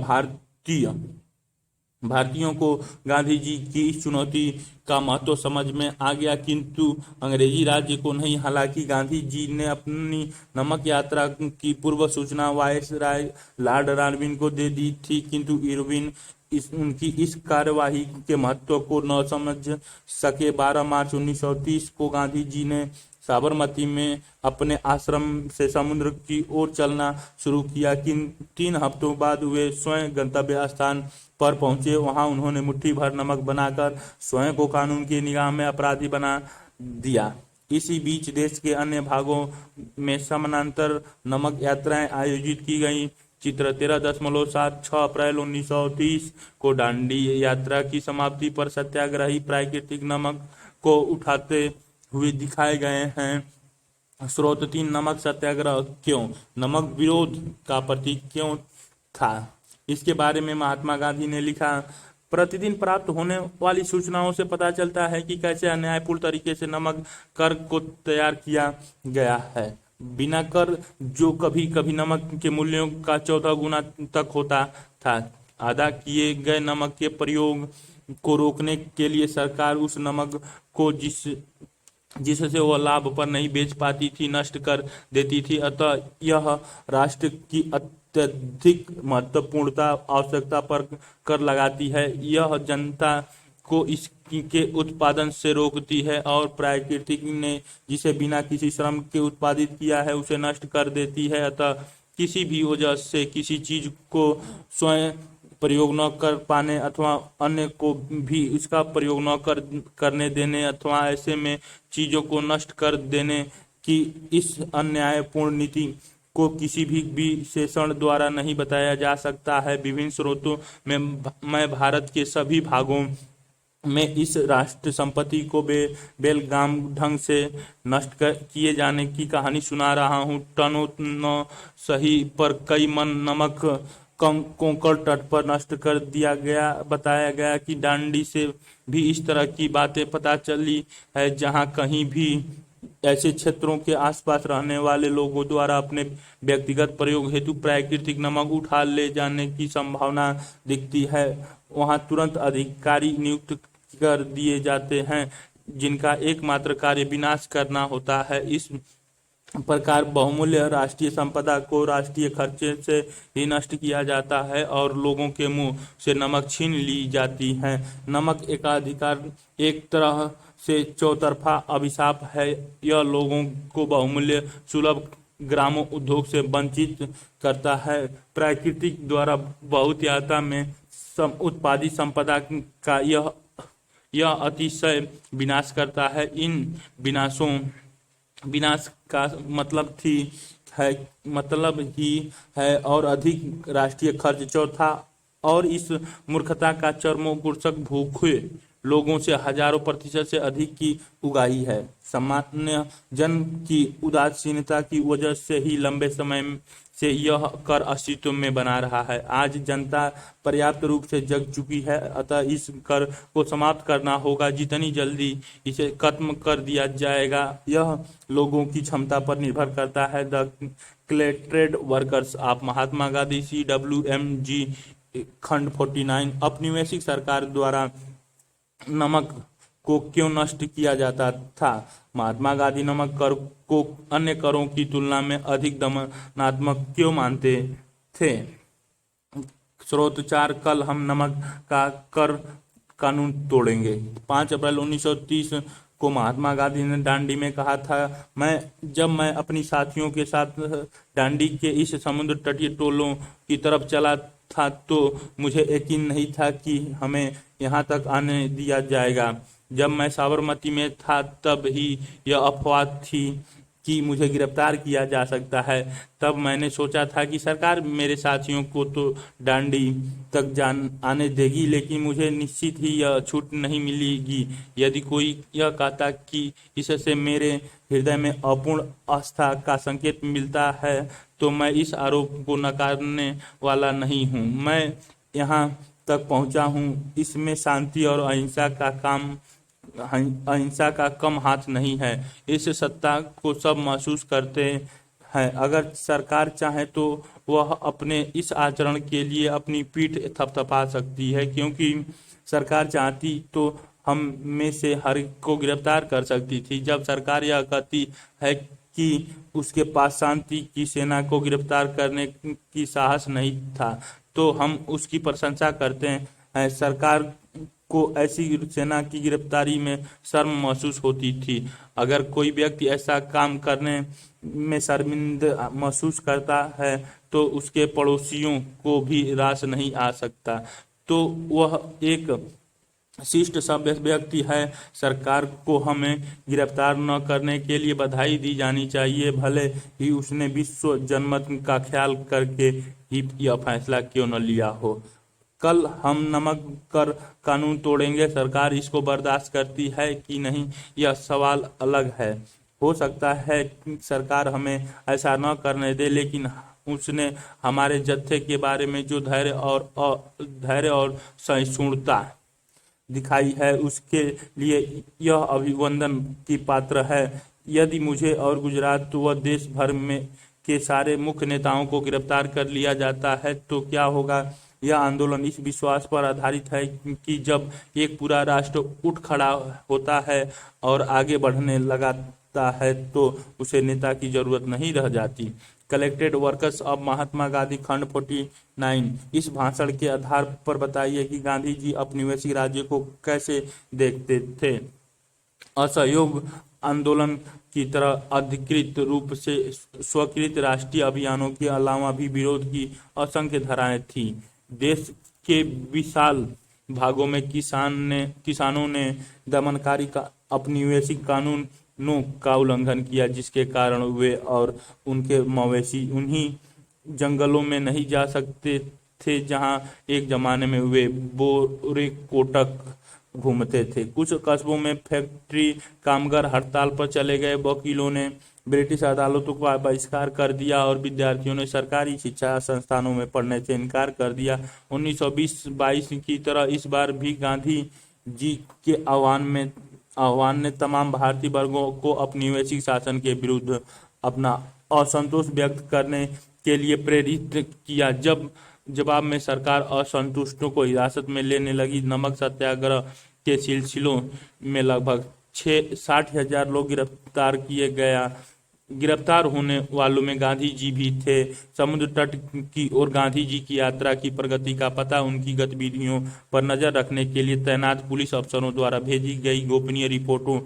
भारतीयों को गांधी जी की इस चुनौती का महत्व समझ में आ गया, किंतु अंग्रेजी राज्य को नहीं। हालांकि गांधी जी ने अपनी नमक यात्रा की पूर्व सूचना वायसराय लॉर्ड इरविन को दे दी थी, किंतु इरविन उनकी इस कार्यवाही के महत्व को न समझ सके। 12 मार्च 1930 को गांधी जी ने साबरमती में अपने आश्रम से समुद्र की ओर चलना शुरू किया। 3 हफ्तों बाद वे स्वयं गंतव्य स्थान पर पहुंचे। वहां उन्होंने मुट्ठी भर नमक बनाकर स्वयं को कानून की निगाह में अपराधी बना दिया। इसी बीच देश के अन्य भागों में समानांतर नमक यात्राएं आयोजित की गईं। चित्र 13.7 6 अप्रैल 1930 को दांडी यात्रा की समाप्ति पर सत्याग्रही प्राकृतिक नमक को उठाते हुए दिखाए गए हैं। स्रोत 3 नमक सत्याग्रह क्यों नमक विरोध का प्रतीक क्यों था, इसके बारे में महात्मा गांधी ने लिखा। प्रतिदिन प्राप्त होने वाली सूचनाओं से पता चलता है कि कैसे अन्यायपूर्ण तरीके से नमक कर को तैयार किया गया है। बिना कर जो कभी कभी नमक के मूल्यों का 14 गुना तक होता था। आधा किए गए नमक के प्रयोग को रोकने के लिए सरकार उस नमक को जिससे वह लाभ पर नहीं बेच पाती थी नष्ट कर देती थी। अतः यह राष्ट्र की अत्यधिक महत्वपूर्णता आवश्यकता पर कर लगाती है। यह जनता को इसके उत्पादन से रोकती है और प्राकृतिक ने जिसे बिना किसी श्रम के उत्पादित किया है उसे नष्ट कर देती है। अतः किसी भी वजह से किसी चीज को स्वयं प्रयोग न कर पाने अथवा अन्य को भी इसका प्रयोग न करने देने अथवा ऐसे में चीजों को नष्ट कर देने की इस अन्यायपूर्ण नीति को किसी भी विशेषण द्वारा नहीं बताया जा सकता है। विभिन्न स्रोतों में मैं भारत के सभी भागों में इस राष्ट्र संपत्ति को बेलगाम ढंग से नष्ट किए जाने की कहानी सुना रहा हूँ। टनों न सही पर कई मन नमक कोंकण तट पर नष्ट कर दिया गया। बताया गया कि दांडी से भी इस तरह की बातें पता चली है, जहां कहीं भी ऐसे क्षेत्रों के आसपास रहने वाले लोगों द्वारा अपने व्यक्तिगत प्रयोग हेतु प्राकृतिक नमक उठा ले जाने की संभावना दिखती है, वहां तुरंत अधिकारी नियुक्त कर दिए जाते हैं जिनका एकमात्र कार्य विनाश करना होता है। इस प्रकार बहुमूल्य राष्ट्रीय संपदा को राष्ट्रीय खर्चे से ही नष्ट किया जाता है और लोगों के मुंह से नमक छीन ली जाती है। नमक एकाधिकार एक तरह से चौतरफा अभिशाप है। यह लोगों को बहुमूल्य सुलभ ग्रामों उद्योग से वंचित करता है। प्राकृतिक द्वारा बहुतायत में उत्पादित संपदा का यह अतिशय विनाश करता है। इन विनाश का मतलब है, मतलब ही है, और अधिक राष्ट्रीय खर्च। चौथा, और इस मूर्खता का चरमोत्कर्ष भूखे लोगों से हजारों प्रतिशत से अधिक की उगाही है। सामान्य जन की उदासीनता की वजह से ही लंबे समय से यह कर अस्तित्व में बना रहा है। आज जनता पर्याप्त रूप से जग चुकी है, अतः इस कर को समाप्त करना होगा। जितनी जल्दी इसे खत्म कर दिया जाएगा, यह लोगों की क्षमता पर निर्भर करता है। The collected workers of Mahatma Gandhi, CWMG, खंड 49। औपनिवेशिक सरकार द्वारा नमक को क्यों नष्ट किया जाता था? महात्मा गांधी नमक कर को अन्य करों की तुलना में अधिक दमनात्मक क्यों मानते थे? स्रोत 4, कल हम नमक का कर कानून तोड़ेंगे। 5 अप्रैल 1930 को महात्मा गांधी ने दांडी में कहा था, जब मैं अपनी साथियों के साथ दांडी के इस समुद्र तटीय टोलों की तरफ चला था तो मुझे यकीन नहीं था कि हमें यहाँ तक आने दिया जाएगा। जब मैं साबरमती में था तब ही यह अफवाह थी कि मुझे गिरफ्तार किया जा सकता है। तब मैंने सोचा था कि सरकार मेरे साथियों को तो दांडी तक आने देगी, लेकिन मुझे निश्चित ही यह छूट नहीं मिलेगी। यदि कोई यह कहता कि इससे मेरे हृदय में अपूर्ण आस्था का संकेत मिलता है तो मैं इस आरोप को नकारने वाला नहीं हूँ। मैं यहाँ तक पहुँचा हूँ, इसमें शांति और अहिंसा का कम हाथ नहीं है। इस सत्ता को सब महसूस करते हैं। अगर सरकार चाहे तो वह अपने इस आचरण के लिए अपनी पीठ थपथपा सकती है, क्योंकि सरकार चाहती तो हम में से हर एक को गिरफ्तार कर सकती थी। जब सरकार यह कहती है कि उसके पास शांति की सेना को गिरफ्तार करने की साहस नहीं था, तो हम उसकी प्रशंसा करते हैं। सरकार को ऐसी सेना की गिरफ्तारी में शर्म महसूस होती थी। अगर कोई व्यक्ति ऐसा काम करने में शर्मिंदा महसूस करता है तो उसके पड़ोसियों को भी रास नहीं आ सकता, तो वह एक शिष्ट सभ्य व्यक्ति है। सरकार को हमें गिरफ्तार न करने के लिए बधाई दी जानी चाहिए, भले ही उसने विश्व जनमत का ख्याल करके ही यह फैसला क्यों न लिया हो। कल हम नमक कर कानून तोड़ेंगे। सरकार इसको बर्दाश्त करती है कि नहीं, यह सवाल अलग है। हो सकता है कि सरकार हमें ऐसा न करने दे, लेकिन उसने हमारे जत्थे के बारे में जो धैर्य और सहिष्णुता दिखाई है, उसके लिए यह अभिनंदन की पात्र है। यदि मुझे और गुजरात व देश भर में के सारे मुख्य नेताओं को गिरफ्तार कर लिया जाता है तो क्या होगा? यह आंदोलन इस विश्वास पर आधारित है कि जब एक पूरा राष्ट्र उठ खड़ा होता है और आगे बढ़ने लगता है तो उसे नेता की जरूरत नहीं रह जाती। Collected workers of Mahatma Gandhi, खंड 49। इस भाषण के आधार पर बताइए कि गांधी जी औपनिवेशिक राज्य को कैसे देखते थे। असहयोग आंदोलन की तरह अधिकृत रूप से स्वीकृत राष्ट्रीय अभियानों के अलावा भी विरोध की असंख्य धाराएं थीं। देश के विशाल भागों में किसानों ने दमनकारी का औपनिवेशिक कानूनों का उल्लंघन किया, जिसके कारण वे और उनके मवेशी उन्हीं जंगलों में नहीं जा सकते थे जहां एक जमाने में वे बोरे कोटक घूमते थे। कुछ कस्बों में फैक्ट्री कामगार हड़ताल पर चले गए। वकीलों ने ब्रिटिश अदालतों का बहिष्कार कर दिया और विद्यार्थियों ने सरकारी शिक्षा संस्थानों में पढ़ने से इनकार कर दिया। 1920-22 की तरह इस बार भी गांधी जी के आह्वान ने तमाम भारतीय वर्गों को औपनिवेशिक शासन के विरुद्ध अपना असंतोष व्यक्त करने के लिए प्रेरित किया। जवाब में सरकार असंतुष्टों को हिरासत में लेने लगी। नमक सत्याग्रह के सिलसिलों में लगभग 60,000 लोग गिरफ्तार किए गया। गिरफ्तार होने वालों में गांधी जी भी थे। समुद्र तट की ओर गांधी जी की यात्रा की प्रगति का पता उनकी गतिविधियों पर नजर रखने के लिए तैनात पुलिस अफसरों द्वारा भेजी गई गोपनीय रिपोर्टों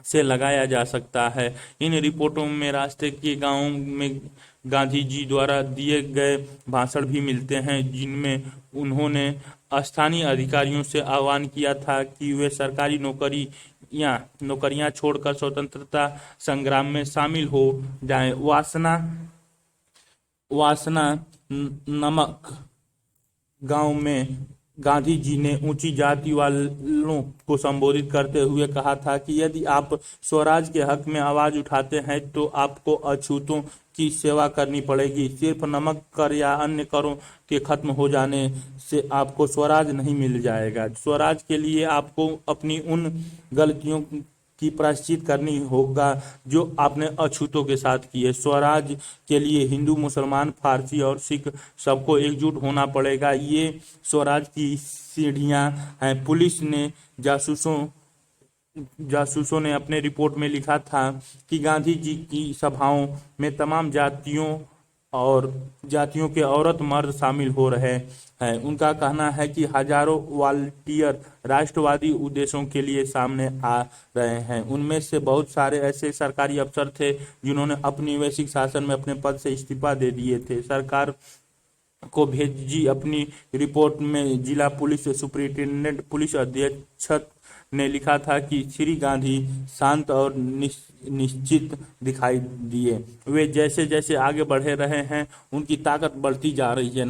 से लगाया जा सकता है। इन रिपोर्टों में रास्ते के गांवों में गांधी जी द्वारा दिए गए भाषण भी मिलते हैं, जिनमें उन्होंने स्थानीय अधिकारियों से आह्वान किया था कि वे सरकारी नौकरियां छोड़कर स्वतंत्रता संग्राम में शामिल हो जाएं। वासना वासना नमक गांव में गांधी जी ने ऊंची जाति वालों को संबोधित करते हुए कहा था कि यदि आप स्वराज के हक में आवाज उठाते हैं तो आपको अछूतों की सेवा करनी पड़ेगी। सिर्फ नमक कर या अन्य करों के खत्म हो जाने से आपको स्वराज नहीं मिल जाएगा। स्वराज के लिए आपको अपनी उन गलतियों की प्रायश्चित करनी होगा जो आपने अछूतों के साथ की है। स्वराज के लिए हिंदू, मुसलमान, फारसी और सिख सबको एकजुट होना पड़ेगा। ये स्वराज की सीढ़ियां हैं। पुलिस ने जासूसों ने अपने रिपोर्ट में लिखा था कि गांधी जी की सभाओं में तमाम जातियों के औरत मर्द शामिल हो रहे हैं। उनका कहना है कि हजारों वॉलंटियर राष्ट्रवादी उद्देश्यों के लिए सामने आ रहे हैं। उनमें से बहुत सारे ऐसे सरकारी अफसर थे जिन्होंने औपनिवेशिक शासन में अपने पद से इस्तीफा दे दिए थे। सरकार को भेजी अपनी रिपोर्ट में जिला पुलिस सुपरिटेंडेंट पुलिस अधीक्षक ने लिखा था कि श्री गांधी शांत और निश्चित दिखाई दिए। वे जैसे जैसे आगे बढ़े रहे हैं उनकी ताकत बढ़ती जा रही है।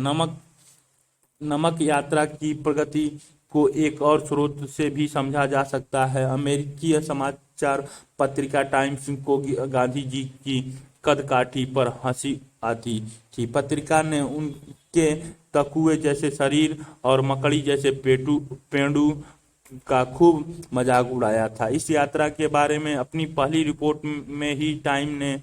नमक यात्रा की प्रगति को एक और स्रोत से भी समझा जा सकता है। अमेरिकी समाचार पत्रिका टाइम्स को गांधी जी की कदकाठी पर हंसी आती थी। पत्रिका ने उनके तकुए जैसे शरीर और मकड़ी जैसे पेंडू का खूब मजाक उड़ाया था। इस यात्रा के बारे में अपनी पहली रिपोर्ट में ही टाइम ने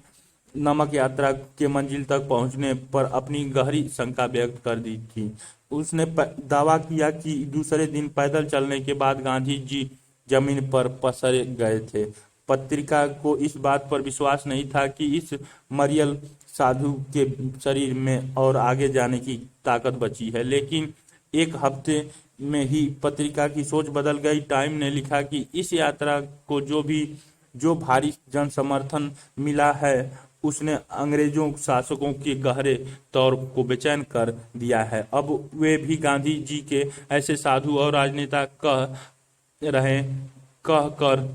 नमक यात्रा के मंजिल तक पहुंचने पर अपनी गहरी शंका व्यक्त कर दी थी। उसने दावा किया कि दूसरे दिन पैदल चलने के बाद गांधी जी जमीन पर पसर गए थे। पत्रिका को इस बात पर विश्वास नहीं था कि इस मरियल साधु के शरीर में और आगे जाने की ताकत बची है। लेकिन एक हफ्ते में ही पत्रिका की सोच बदल गई। टाइम ने लिखा कि इस यात्रा को जो भारी जन समर्थन मिला है उसने अंग्रेजों शासकों के गहरे तौर को बेचैन कर दिया है। अब वे भी गांधी जी के ऐसे साधु और राजनेता कह कर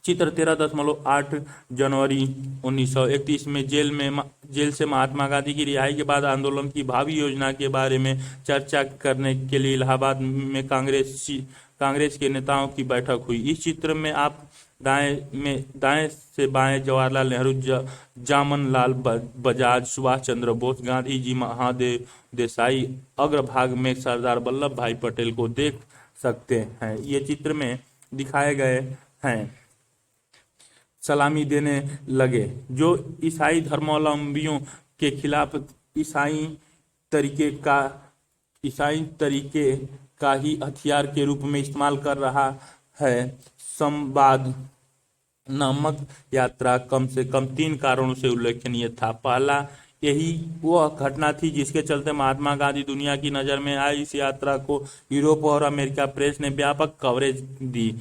चित्र 13.8 जनवरी 1931 में जेल से महात्मा गांधी की रिहाई के बाद आंदोलन की भावी योजना के बारे में चर्चा करने के लिए इलाहाबाद में कांग्रेस के नेताओं की बैठक हुई। इस चित्र में आप दाएं से बाएं जवाहरलाल नेहरू, जामन लाल बजाज, सुभाष चंद्र बोस, गांधी जी, महादेव देसाई, अग्रभाग में सरदार वल्लभ भाई पटेल को देख सकते हैं। ये चित्र में दिखाए गए हैं। सलामी देने लगे। जो ईसाई धर्मावलंबियों के खिलाफ ईसाई तरीके का ही हथियार के रूप में इस्तेमाल कर रहा है। संवाद नमक यात्रा कम से कम 3 कारणों से उल्लेखनीय था। पहला, यही वह घटना थी जिसके चलते महात्मा गांधी दुनिया की नजर में आए। इस यात्रा को यूरोप और अमेरिका प्रेस ने व्यापक कवरेज दी।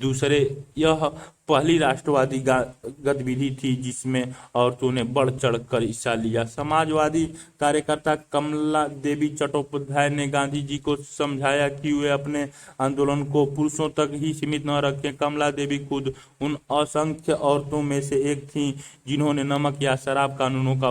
दूसरे, यह पहली राष्ट्रवादी गतिविधि थी जिसमें औरतों ने बढ़ चढ़ कर हिस्सा लिया। समाजवादी कार्यकर्ता कमला देवी चट्टोपाध्याय ने गांधी जी को समझाया कि वे अपने आंदोलन को पुरुषों तक ही सीमित न रखें। कमला देवी खुद उन असंख्य औरतों में से एक थीं जिन्होंने नमक या शराब कानूनों का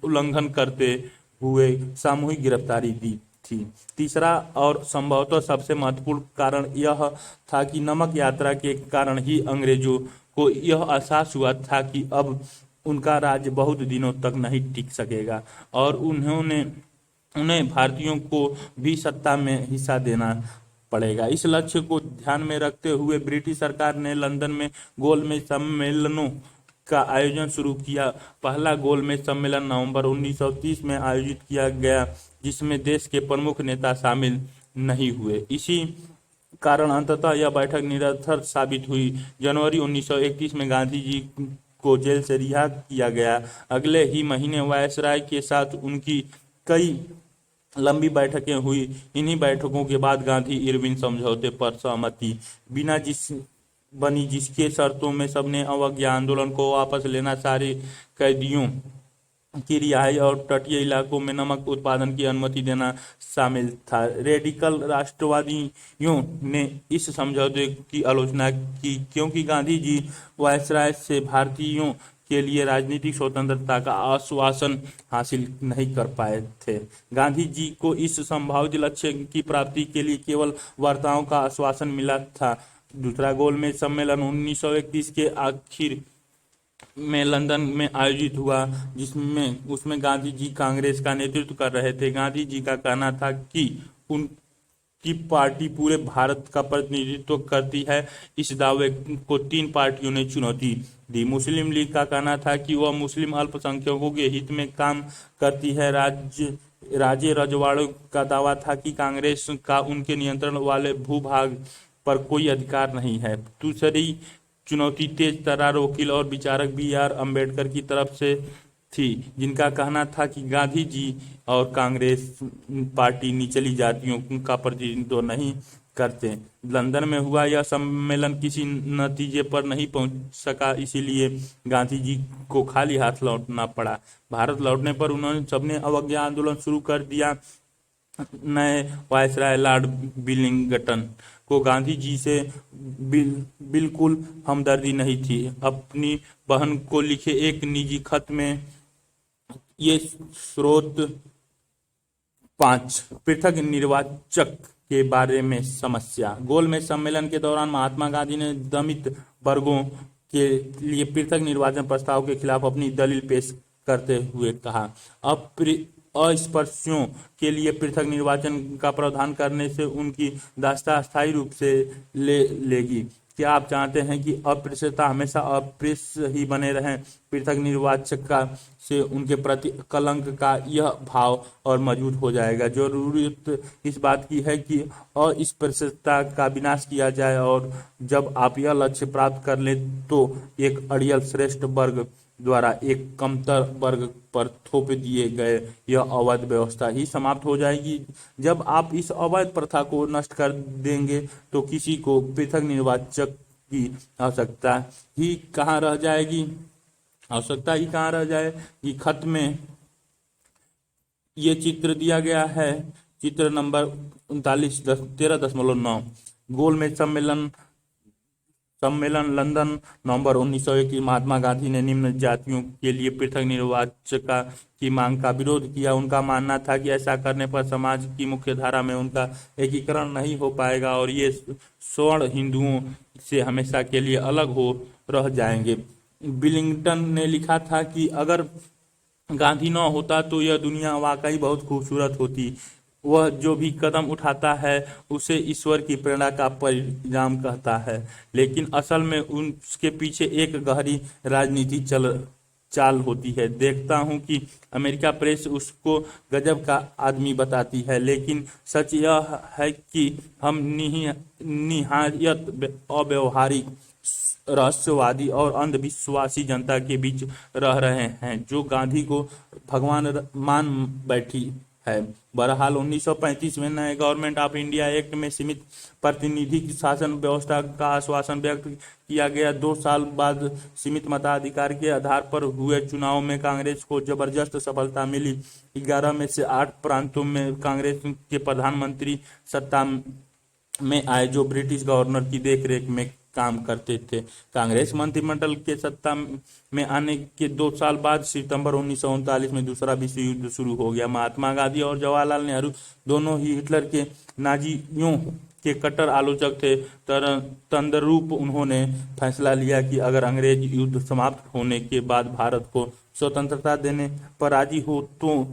उल्लंघन करते हुए सामूहिक गिरफ्तारी दी थी। तीसरा और संभवतः सबसे महत्वपूर्ण कारण यह था कि नमक यात्रा के कारण ही अंग्रेजों को यह एहसास हुआ था कि अब उनका राज्य बहुत दिनों तक नहीं टिक सकेगा और उन्हें भारतीयों को भी सत्ता में हिस्सा देना पड़ेगा। इस लक्ष्य को ध्यान में रखते हुए ब्रिटिश सरकार ने लंदन में गोलमेज सम्मेलनों का आयोजन शुरू किया। पहला गोलमेज सम्मेलन नवंबर 1930 में आयोजित किया गया जिसमें देश के प्रमुख नेता शामिल नहीं हुए। इसी कारण अंततः यह बैठक निरर्थक साबित हुई। जनवरी 1931 में गांधी जी को जेल से रिहा किया गया। अगले ही महीने वायसराय के साथ उनकी कई लंबी बैठकें हुई। इन्हीं बैठकों के बाद गांधी इरविन समझौते पर सहमति बनी, जिसके शर्तों में सबने अवज्ञा आंदोलन को वापस लेना, सारे कैदियों की रिहाई और तटीय इलाकों में नमक उत्पादन की अनुमति देना शामिल था। रेडिकल राष्ट्रवादियों ने इस समझौते की आलोचना की क्योंकि गांधी जी वायसराय से भारतीयों के लिए राजनीतिक स्वतंत्रता का आश्वासन हासिल नहीं कर पाए थे। गांधी जी को इस संभावित लक्ष्य की प्राप्ति के लिए केवल वार्ताओं का आश्वासन मिला था। दूसरा गोलमेज सम्मेलन 1931 के आखिर में लंदन में आयोजित हुआ, जिसमें उसमें गांधी जी कांग्रेस का नेतृत्व कर रहे थे। गांधी जी का कहना था कि उनकी पार्टी पूरे भारत का प्रतिनिधित्व करती है। इस दावे को 3 पार्टियों ने चुनौती दी। मुस्लिम लीग का कहना था कि वह मुस्लिम अल्पसंख्यकों के हित में काम करती है। राजे रजवाड़ों का दावा था कि कांग्रेस का उनके नियंत्रण वाले भूभाग पर कोई अधिकार नहीं है। दूसरी चुनौती तेज तर्रार वकील और विचारक B.R. अम्बेडकर की तरफ से थी, जिनका कहना था कि गांधी जी और कांग्रेस पार्टी निचली जातियों का प्रतिनिधित्व नहीं करते। लंदन में हुआ यह सम्मेलन किसी नतीजे पर नहीं पहुंच सका, इसीलिए गांधी जी को खाली हाथ लौटना पड़ा। भारत लौटने पर उन्होंने सबने अवज्ञा आंदोलन शुरू कर दिया। नए वायसराय लॉर्ड विलिंगटन को गांधी जी से बिल्कुल हमदर्दी नहीं थी। अपनी बहन को लिखे एक निजी खत में ये स्रोत 5 पृथक निर्वाचक के बारे में समस्या। गोलमेज सम्मेलन के दौरान महात्मा गांधी ने दलित वर्गों के लिए पृथक निर्वाचन प्रस्ताव के खिलाफ अपनी दलील पेश करते हुए कहा, अस्पृश्यों के लिए पृथक निर्वाचन का प्रावधान करने से उनकी दास्ता अस्थायी रूप से लेगी। क्या आप चाहते हैं कि अस्पृश्यता हमेशा अस्पृश्य ही बने रहें? पृथक निर्वाचक का से उनके प्रति कलंक का यह भाव और मजबूत हो जाएगा। जरूरत इस बात की है कि अस्पृश्यता का विनाश किया जाए, और जब आप यह लक्ष्य प्राप्त कर लें तो एक अड़ियल श्रेष्ठ वर्ग द्वारा एक कमतर वर्ग पर थोप दिए गए यह अवैध व्यवस्था ही समाप्त हो जाएगी। जब आप इस अवैध प्रथा को नष्ट कर देंगे तो किसी को पृथक निर्वाचक की आवश्यकता ही कहाँ रह जाएगी। खत में ये चित्र दिया गया है, चित्र नंबर 13.9। गोलमेज सम्मेलन लंदन नवंबर 1901। महात्मा गांधी ने निम्न जातियों के लिए पृथक निर्वाचक की मांग का विरोध किया। उनका मानना था कि ऐसा करने पर समाज की मुख्य धारा में उनका एकीकरण नहीं हो पाएगा और ये स्वर्ण हिंदुओं से हमेशा के लिए अलग हो रह जाएंगे। विलिंगटन ने लिखा था कि अगर गांधी न होता तो यह दुनिया वाकई बहुत खूबसूरत होती। वह जो भी कदम उठाता है उसे ईश्वर की प्रेरणा का परिणाम कहता है, लेकिन असल में उसके पीछे एक गहरी राजनीति चाल होती है। देखता हूं कि अमेरिका प्रेस उसको गजब का आदमी बताती है, लेकिन सच यह है कि हम निहायत अव्यवहारिक, रहस्यवादी और अंधविश्वासी जनता के बीच रह रहे हैं जो गांधी को भगवान मान बैठी है। बहरहाल 1935 में नए गवर्नमेंट ऑफ इंडिया एक्ट में सीमित प्रतिनिधि शासन व्यवस्था का आश्वासन व्यक्त किया गया। 2 साल बाद सीमित मताधिकार के आधार पर हुए चुनाव में कांग्रेस को जबरदस्त सफलता मिली। 11 में से 8 प्रांतों में कांग्रेस के प्रधानमंत्री सत्ता में आए जो ब्रिटिश गवर्नर की देखरेख में काम करते थे। कांग्रेस मंत्रिमंडल के सत्ता में आने के 2 साल बाद सितंबर 1939 में दूसरा विश्व युद्ध शुरू हो गया। महात्मा गांधी और जवाहरलाल नेहरू दोनों ही हिटलर के नाजियों के कट्टर आलोचक थे। तदनुरूप उन्होंने फैसला लिया कि अगर अंग्रेज युद्ध समाप्त होने के बाद भारत को स्वतंत्रता देने पर राजी हो तो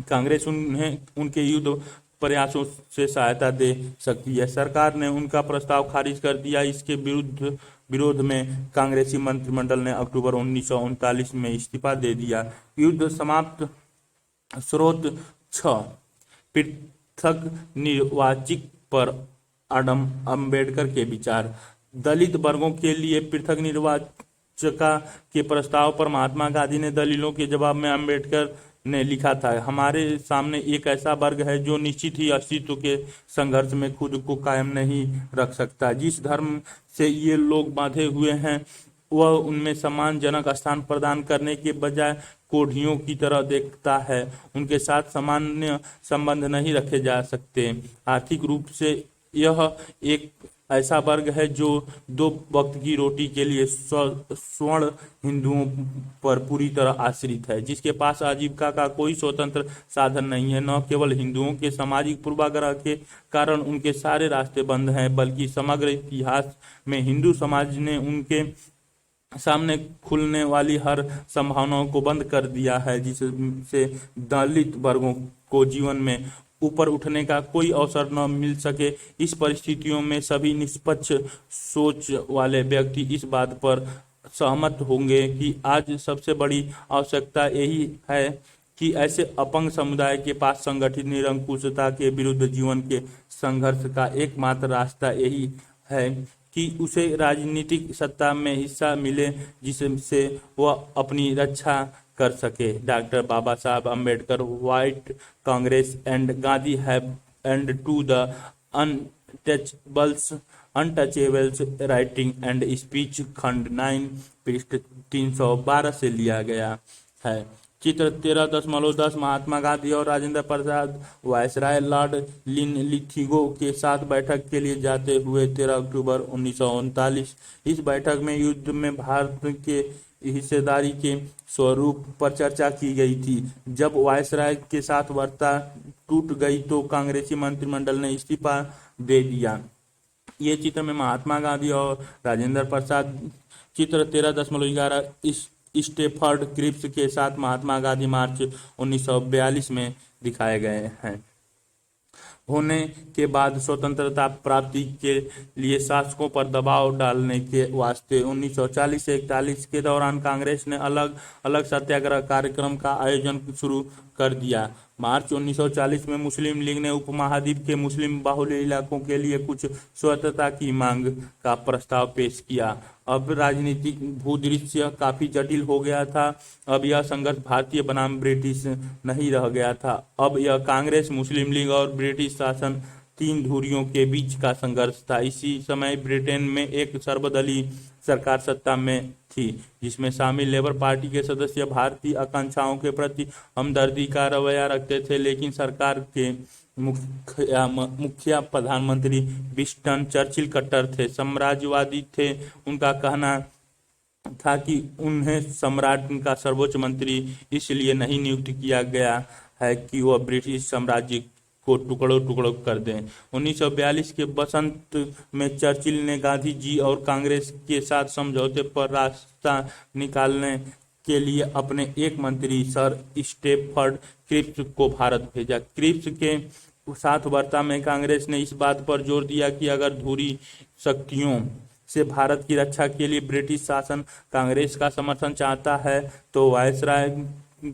कांग्रेस उन्हें उनके युद्ध प्रयासों से सहायता दे सकती है। सरकार ने उनका प्रस्ताव खारिज कर दिया। इसके विरोध में कांग्रेसी मंत्रिमंडल ने अक्टूबर 1939 में इस्तीफा दे दिया। युद्ध समाप्त। स्रोत 6 पृथक निर्वाचिक पर आडम अम्बेडकर के विचार। दलित वर्गों के लिए पृथक निर्वाचिका के प्रस्ताव पर महात्मा गांधी ने दलीलों के जवाब में अम्बेडकर ने लिखा था, हमारे सामने एक ऐसा वर्ग है जो निश्चित ही अस्तित्व के संघर्ष में खुद को कायम नहीं रख सकता। जिस धर्म से ये लोग बांधे हुए हैं वह उनमें सम्मानजनक स्थान प्रदान करने के बजाय कोढ़ियों की तरह देखता है। उनके साथ सामान्य संबंध नहीं रखे जा सकते। आर्थिक रूप से यह एक ऐसा वर्ग है जो दो वक्त की रोटी के लिए स्वर्ण हिंदुओं पर पूरी तरह आश्रित है, जिसके पास आजीविका का कोई स्वतंत्र साधन नहीं है। न केवल हिंदुओं के सामाजिक पूर्वाग्रह के कारण उनके सारे रास्ते बंद हैं, बल्कि समग्र इतिहास में हिंदू समाज ने उनके सामने खुलने वाली हर संभावनाओं को बंद कर दिया है, जिससे दलित वर्गों को जीवन में ऊपर उठने का कोई अवसर न मिल सके। इस परिस्थितियों में सभी निष्पक्ष सोच वाले व्यक्ति इस बात पर सहमत होंगे कि आज सबसे बड़ी आवश्यकता यही है कि ऐसे अपंग समुदाय के पास संगठित निरंकुशता के विरुद्ध जीवन के संघर्ष का एकमात्र रास्ता यही है कि उसे राजनीतिक सत्ता में हिस्सा मिले, जिससे वह अपनी रक्षा कर सके। Doctor Baba Saheb Ambedkar what Congress and Gandhi have एंड to the untouchables writing and speech खंड 9 पृष्ठ 312 से लिया गया है। चित्र 13.10 महात्मा गांधी और राजेंद्र प्रसाद वायसराय लॉर्ड लिनलिथिगो के साथ बैठक के लिए जाते हुए 13 अक्टूबर 1939। इस बैठक में युद्ध में भारत के हिस्सेदारी के स्वरूप पर चर्चा की गई थी। जब वायसराय के साथ वार्ता टूट गई तो कांग्रेसी मंत्रिमंडल ने इस्तीफा दे दिया। ये चित्र में महात्मा गांधी और राजेंद्र प्रसाद। चित्र 13.11 इस स्टेफर्ड क्रिप्स के साथ महात्मा गांधी मार्च 1942 में दिखाए गए हैं। होने के बाद स्वतंत्रता प्राप्ति के लिए शासकों पर दबाव डालने के वास्ते 1940 से 41 के दौरान कांग्रेस ने अलग अलग सत्याग्रह कार्यक्रम का आयोजन शुरू कर दिया। मार्च 1940 में मुस्लिम लीग ने उपमहाद्वीप के मुस्लिम बाहुल्य इलाकों के लिए कुछ स्वतंत्रता की मांग का प्रस्ताव पेश किया। अब राजनीतिक भूदृश्य काफी जटिल हो गया था। अब यह संघर्ष भारतीय बनाम ब्रिटिश नहीं रह गया था। अब यह कांग्रेस, मुस्लिम लीग और ब्रिटिश शासन तीन धुरियों के बीच का संघर्ष था। इसी समय ब्रिटेन में एक सर्वदलीय सरकार सत्ता में थी, जिसमें शामिल लेबर पार्टी के सदस्य भारतीय आकांक्षाओं के प्रति हमदर्दी का रवैया रखते थे, लेकिन सरकार के मुखिया प्रधानमंत्री विंस्टन चर्चिल कट्टर थे, साम्राज्यवादी थे। उनका कहना था कि उन्हें सम्राट का सर्वोच्च मंत्री इसलिए नहीं नियुक्त किया गया है कि वह ब्रिटिश साम्राज्य को टुकड़ों टुकड़ों कर दें। 1942 के बसंत में चर्चिल ने गांधी जी और कांग्रेस के साथ समझौते पर रास्ता निकालने के लिए अपने एक मंत्री सर स्टेफर्ड क्रिप्स को भारत भेजा। क्रिप्स के साथ वार्ता में कांग्रेस ने इस बात पर जोर दिया कि अगर धुरी शक्तियों से भारत की रक्षा के लिए ब्रिटिश शासन कांग्रेस का समर्थन चाहता है तो वायसराय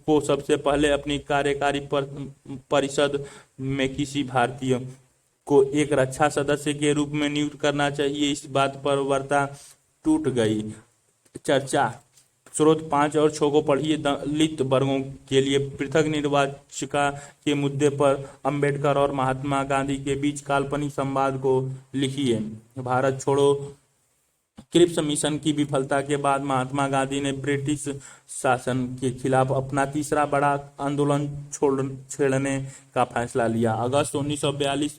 को सबसे पहले अपनी कार्यकारी परिषद में किसी भारतीय को एक रक्षा सदस्य के रूप में नियुक्त करना चाहिए। इस बात पर वार्ता टूट गई। चर्चा स्रोत 5 और 6 को पढ़िए। दलित वर्गों के लिए पृथक निर्वाचिका के मुद्दे पर अंबेडकर और महात्मा गांधी के बीच काल्पनिक संवाद को लिखिए। भारत छोड़ो क्रिप्स मिशन की विफलता के बाद महात्मा गांधी ने ब्रिटिश शासन के खिलाफ अपना तीसरा बड़ा आंदोलन छेड़ने का फैसला लिया। अगस्त 1942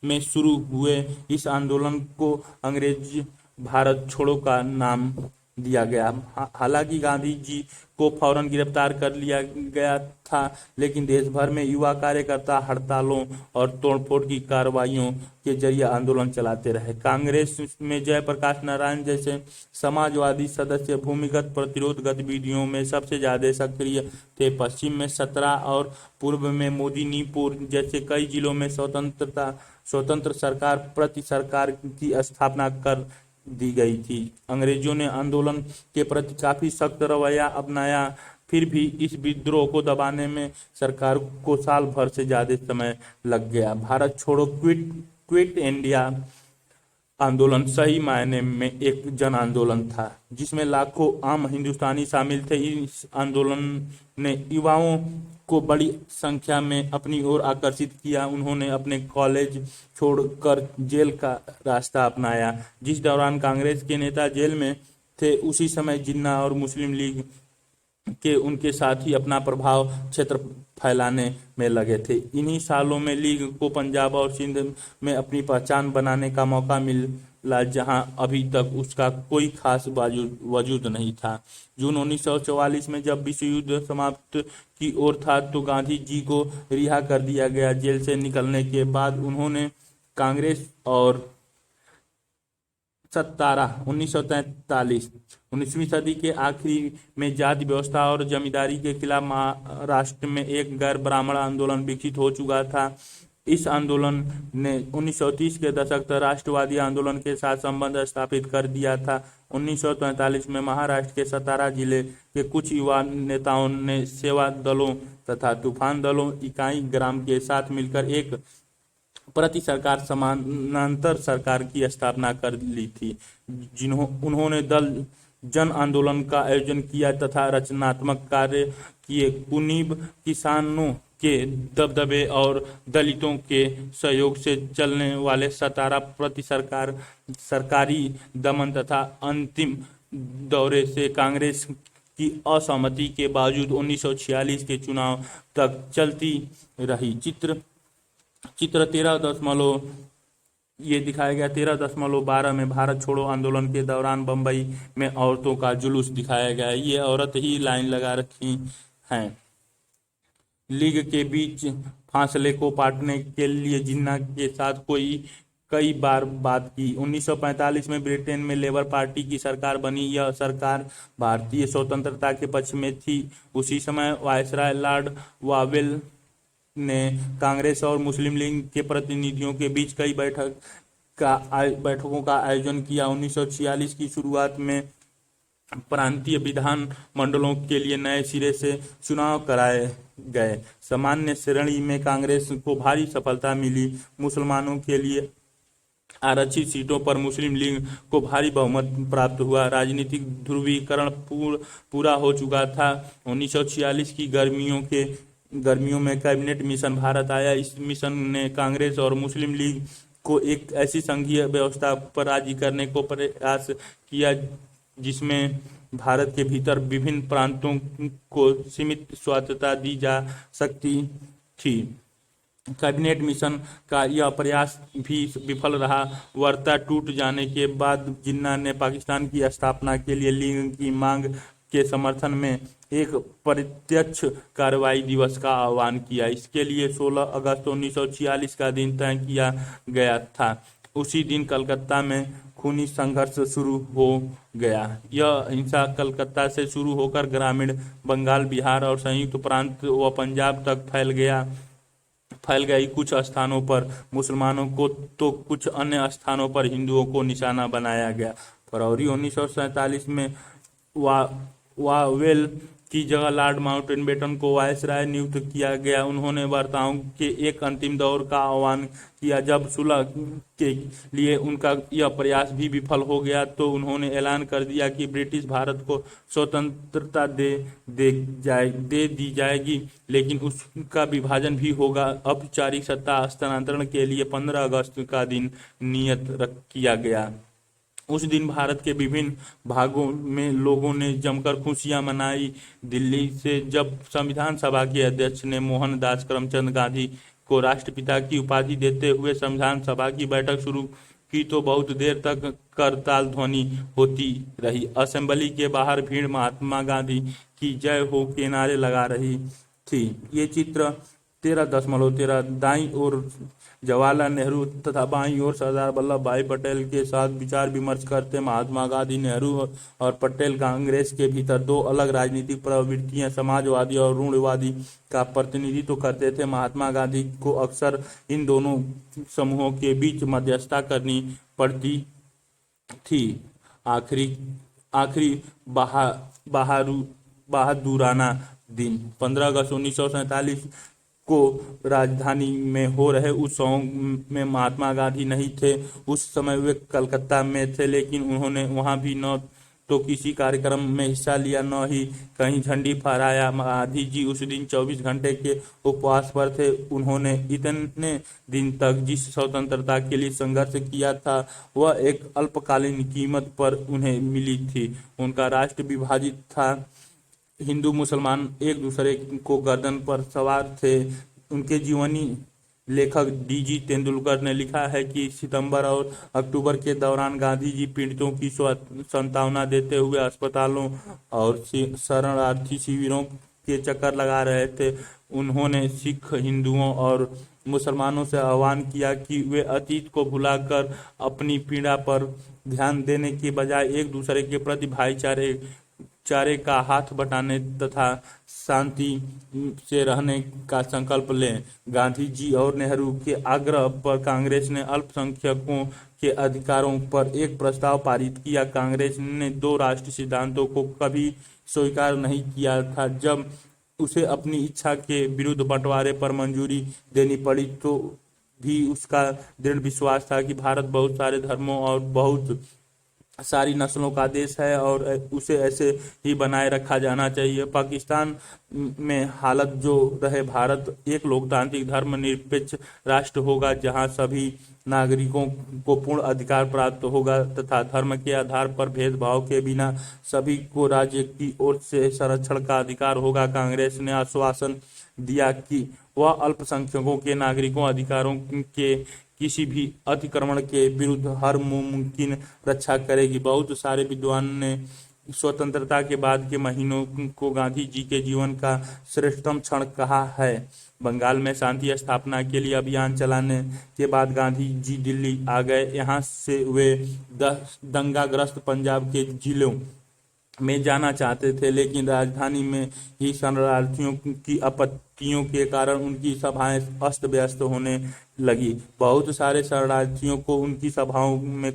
में शुरू हुए इस आंदोलन को अंग्रेज भारत छोड़ो का नाम दिया गया। हालांकि गांधी जी को फौरन गिरफ्तार कर लिया गया था, लेकिन देश भर में युवा कार्यकर्ता हड़तालों और तोड़फोड़ की कार्रवाइयों के जरिए आंदोलन चलाते रहे। कांग्रेस में जयप्रकाश नारायण जैसे समाजवादी सदस्य भूमिगत प्रतिरोध गतिविधियों में सबसे ज्यादा सक्रिय थे। पश्चिम में 17 और पूर्व में मोदिनीपुर जैसे कई जिलों में स्वतंत्र सरकार प्रति सरकार की स्थापना कर दी गई थी। अंग्रेजों ने आंदोलन के प्रति काफी सख्त रवैया अपनाया। फिर भी इस विद्रोह को दबाने में सरकार को साल भर से ज्यादा समय लग गया। भारत छोड़ो क्विट इंडिया आंदोलन सही मायने में एक जन आंदोलन था जिसमें लाखों आम हिंदुस्तानी शामिल थे। इस आंदोलन ने युवाओं को बड़ी संख्या में अपनी ओर आकर्षित किया। उन्होंने अपने कॉलेज छोड़कर जेल का रास्ता अपनाया। जिस दौरान कांग्रेस के नेता जेल में थे उसी समय जिन्ना और मुस्लिम लीग के उनके साथ ही अपना प्रभाव क्षेत्र फैलाने में लगे थे। इन्हीं सालों में लीग को पंजाब और सिंध में अपनी पहचान बनाने का मौका मिला जहां अभी तक उसका कोई खास वजूद नहीं था। जून 1944 में जब विश्व युद्ध समाप्त की ओर था तो गांधी जी को रिहा कर दिया गया। जेल से निकलने के बाद उन्होंने कांग्रेस और 1943 19वीं सदी के आखिरी में जाति व्यवस्था और जमींदारी के खिलाफ महाराष्ट्र में एक गैर ब्राह्मण आंदोलन विकसित हो चुका था। इस आंदोलन ने 1930 के दशक तक राष्ट्रवादी आंदोलन के साथ संबंध स्थापित कर दिया था। 1943 में महाराष्ट्र के सतारा जिले के कुछ युवा नेताओं ने सेवा दलों तथा तूफान दलों इकाई ग्राम के साथ मिलकर एक प्रति सरकार समानांतर सरकार की स्थापना कर ली थी। उन्होंने दल जन आंदोलन का आयोजन किया तथा रचनात्मक कार्य किए। कुनीब किसानों के दबदबे और दलितों के सहयोग से चलने वाले सतारा प्रति सरकार सरकारी दमन तथा अंतिम दौरे से कांग्रेस की असहमति के बावजूद 1946 के चुनाव तक चलती रही। चित्र 13 ये दिखाया गया 13.12 में भारत छोड़ो आंदोलन के दौरान बंबई में औरतों का जुलूस दिखाया गया। ये औरत ही लाइन लगा रखी हैं। लीग के बीच फासले को पाटने के लिए जिन्ना के साथ कई बार बात की। 1945 में ब्रिटेन में लेबर पार्टी की सरकार बनी। यह सरकार भारतीय स्वतंत्रता के पक्ष में थी। उसी समय वायसराय लॉर्ड वावेल ने कांग्रेस और मुस्लिम लीग के प्रतिनिधियों के बीच कई बैठकों का आयोजन किया। 1946 की शुरुआत में प्रांतीय विधान मंडलों के लिए नए सिरे से चुनाव कराए गए। सामान्य श्रेणी में कांग्रेस को भारी सफलता मिली। मुसलमानों के लिए आरक्षित सीटों पर मुस्लिम लीग को भारी बहुमत प्राप्त हुआ। राजनीतिक ध्रुवीकरण पूरा हो चुका था। 1946 की गर्मियों में कैबिनेट मिशन भारत आया। इस मिशन ने कांग्रेस और मुस्लिम लीग को एक ऐसी संघीय व्यवस्था पर राजी करने को प्रयास किया जिसमें भारत के भीतर विभिन्न प्रांतों को सीमित स्वायत्तता दी जा सकती थी। कैबिनेट मिशन का यह प्रयास भी विफल रहा। वार्ता टूट जाने के बाद जिन्ना ने पाकिस्तान की स्थापना के लिए लीग की मांग के समर्थन में एक प्रत्यक्ष कार्रवाई दिवस का आह्वान किया। इसके लिए 16 अगस्त 1946 का दिन तय किया गया था। उसी दिन कलकत्ता में खूनी संघर्ष शुरू हो गया। यह हिंसा कलकत्ता से शुरू होकर ग्रामीण बंगाल, बिहार और संयुक्त प्रांत व पंजाब तक फैल गई। कुछ स्थानों पर मुसलमानों को तो कुछ अन्य स्थानों पर हिंदुओं को निशाना बनाया गया। फरवरी 1947 में वावेल की जगह लॉर्ड माउंटबेटन को वायसराय नियुक्त किया गया। उन्होंने वार्ताओं के एक अंतिम दौर का आह्वान किया। जब सुलह के लिए उनका यह प्रयास भी विफल हो गया तो उन्होंने ऐलान कर दिया कि ब्रिटिश भारत को स्वतंत्रता दे दी जाएगी, लेकिन उसका विभाजन भी होगा। औपचारिक सत्ता हस्तांतरण के लिए 15 अगस्त का दिन नियत किया गया। उस दिन भारत के विभिन्न भागों में लोगों ने जमकर खुशियां मनाई। दिल्ली से जब संविधान सभा के अध्यक्ष ने मोहनदास करमचंद गांधी को राष्ट्रपिता की उपाधि देते हुए संविधान सभा की बैठक शुरू की तो बहुत देर तक करताल ध्वनि होती रही। असेंबली के बाहर भीड़ महात्मा गांधी की जय हो के नारे लगा रही थी। ये चित्र 13.13 दाईं ओर जवाहरलाल नेहरू तथा बाईं ओर सरदार वल्लभ भाई पटेल के साथ विचार विमर्श करते महात्मा गांधी। नेहरू और पटेल कांग्रेस के भीतर दो अलग राजनीतिक प्रवृत्तियां समाजवादी और रूढ़िवादी का प्रतिनिधित्व करते थे। महात्मा गांधी को अक्सर इन दोनों समूहों के बीच मध्यस्थता करनी पड़ती थी। आखिरी बहादुराना दिन 15 अगस्त 1947 को राजधानी में हो रहे उत्सवों में महात्मा गांधी नहीं थे। उस समय वे कलकत्ता में थे, लेकिन उन्होंने वहां भी न तो किसी कार्यक्रम में हिस्सा लिया, न ही कहीं झंडी फहराया। गांधी जी उस दिन 24 घंटे के उपवास पर थे। उन्होंने इतने दिन तक जिस स्वतंत्रता के लिए संघर्ष किया था, वह एक अल्पकालीन कीमत पर उन्हें मिली थी। उनका राष्ट्र विभाजित था, हिंदू मुसलमान एक दूसरे को गर्दन पर सवार थे। उनके जीवनी लेखक डीजी तेंदुलकर ने लिखा है कि सितंबर और अक्टूबर के दौरान गांधी जी पीड़ितों की सांत्वना देते हुए अस्पतालों और शरणार्थी शिविरों के चक्कर लगा रहे थे। उन्होंने सिख, हिंदुओं और मुसलमानों से आह्वान किया कि वे अतीत को भुलाकर अपनी पीड़ा पर ध्यान देने के बजाय एक दूसरे के प्रति भाईचारे का हाथ बटाने तथा शांति से रहने का संकल्प लें। गांधी जी और नेहरू के आग्रह पर कांग्रेस ने अल्पसंख्यकों के अधिकारों पर एक प्रस्ताव पारित किया। कांग्रेस ने दो राष्ट्र सिद्धांतों को कभी स्वीकार नहीं किया था। जब उसे अपनी इच्छा के विरुद्ध बंटवारे पर मंजूरी देनी पड़ी, तो भी उसका दृढ़ विश्वास था कि भारत बहुत सारे धर्मों और बहुत सारी नस्लों का देश है और उसे ऐसे ही बनाए रखा जाना चाहिए। पाकिस्तान में हालत जो रहे, भारत एक लोकतांत्रिक धर्मनिरपेक्ष राष्ट्र होगा जहां सभी नागरिकों को पूर्ण अधिकार प्राप्त होगा तथा धर्म के आधार पर भेदभाव के बिना सभी को राज्य की ओर से संरक्षण का अधिकार होगा। कांग्रेस ने आश्वासन दिया कि वह अल्पसंख्यकों के नागरिकों अधिकारों के किसी भी अतिक्रमण के विरुद्ध हर मुमकिन रक्षा करेगी। बहुत सारे विद्वान ने स्वतंत्रता के बाद के महीनों को गांधी जी के जीवन का श्रेष्ठतम क्षण कहा है। बंगाल में शांति स्थापना के लिए अभियान चलाने के बाद गांधी जी दिल्ली आ गए। यहाँ से वे दंगाग्रस्त पंजाब के जिलों में जाना चाहते थे, लेकिन राजधानी में ही शरणार्थियों की आपत्तियों के कारण उनकी सभाएं अस्त व्यस्त होने लगी। बहुत सारे शरणार्थियों को उनकी सभाओं में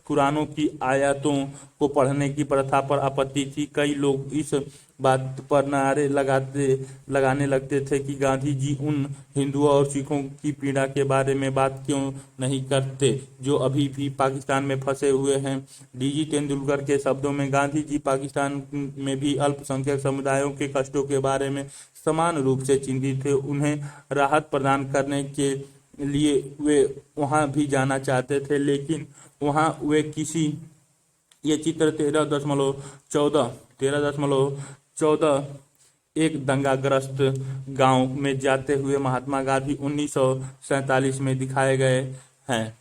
कुरानों की आयतों को पढ़ने की प्रथा पर आपत्ति थी। कई लोग इस बात पर नारे लगाने लगते थे कि गांधी जी उन हिंदुओं और सिखों की पीड़ा के बारे में बात क्यों नहीं करते जो अभी भी पाकिस्तान में फंसे हुए हैं। डीजी तेंदुलकर के शब्दों में, गांधी जी पाकिस्तान में भी अल्पसंख्यक समुदायों के कष्टों के बारे में समान रूप से चिंतित थे। उन्हें राहत प्रदान करने के लिए वे वहां भी जाना चाहते थे, लेकिन वहां वे ये चित्र 13.14 एक दंगाग्रस्त गांव में जाते हुए महात्मा गांधी 1947 में दिखाए गए हैं।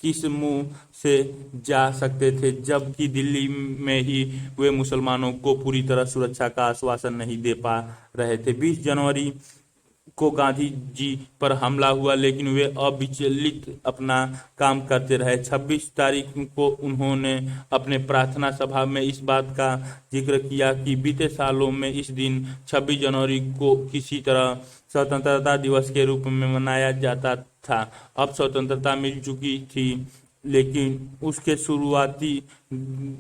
किस मुंह से जा सकते थे, जबकि दिल्ली में ही वे मुसलमानों को पूरी तरह सुरक्षा का आश्वासन नहीं दे पा रहे थे। 20 जनवरी को गांधी जी पर हमला हुआ, लेकिन वे अविचलित अपना काम करते रहे। 26 तारीख को उन्होंने अपने प्रार्थना सभा में इस बात का जिक्र किया कि बीते सालों में इस दिन 26 जनवरी को किसी तरह स्वतंत्रता दिवस के रूप में मनाया जाता था। अब स्वतंत्रता मिल चुकी थी, लेकिन उसके शुरुआती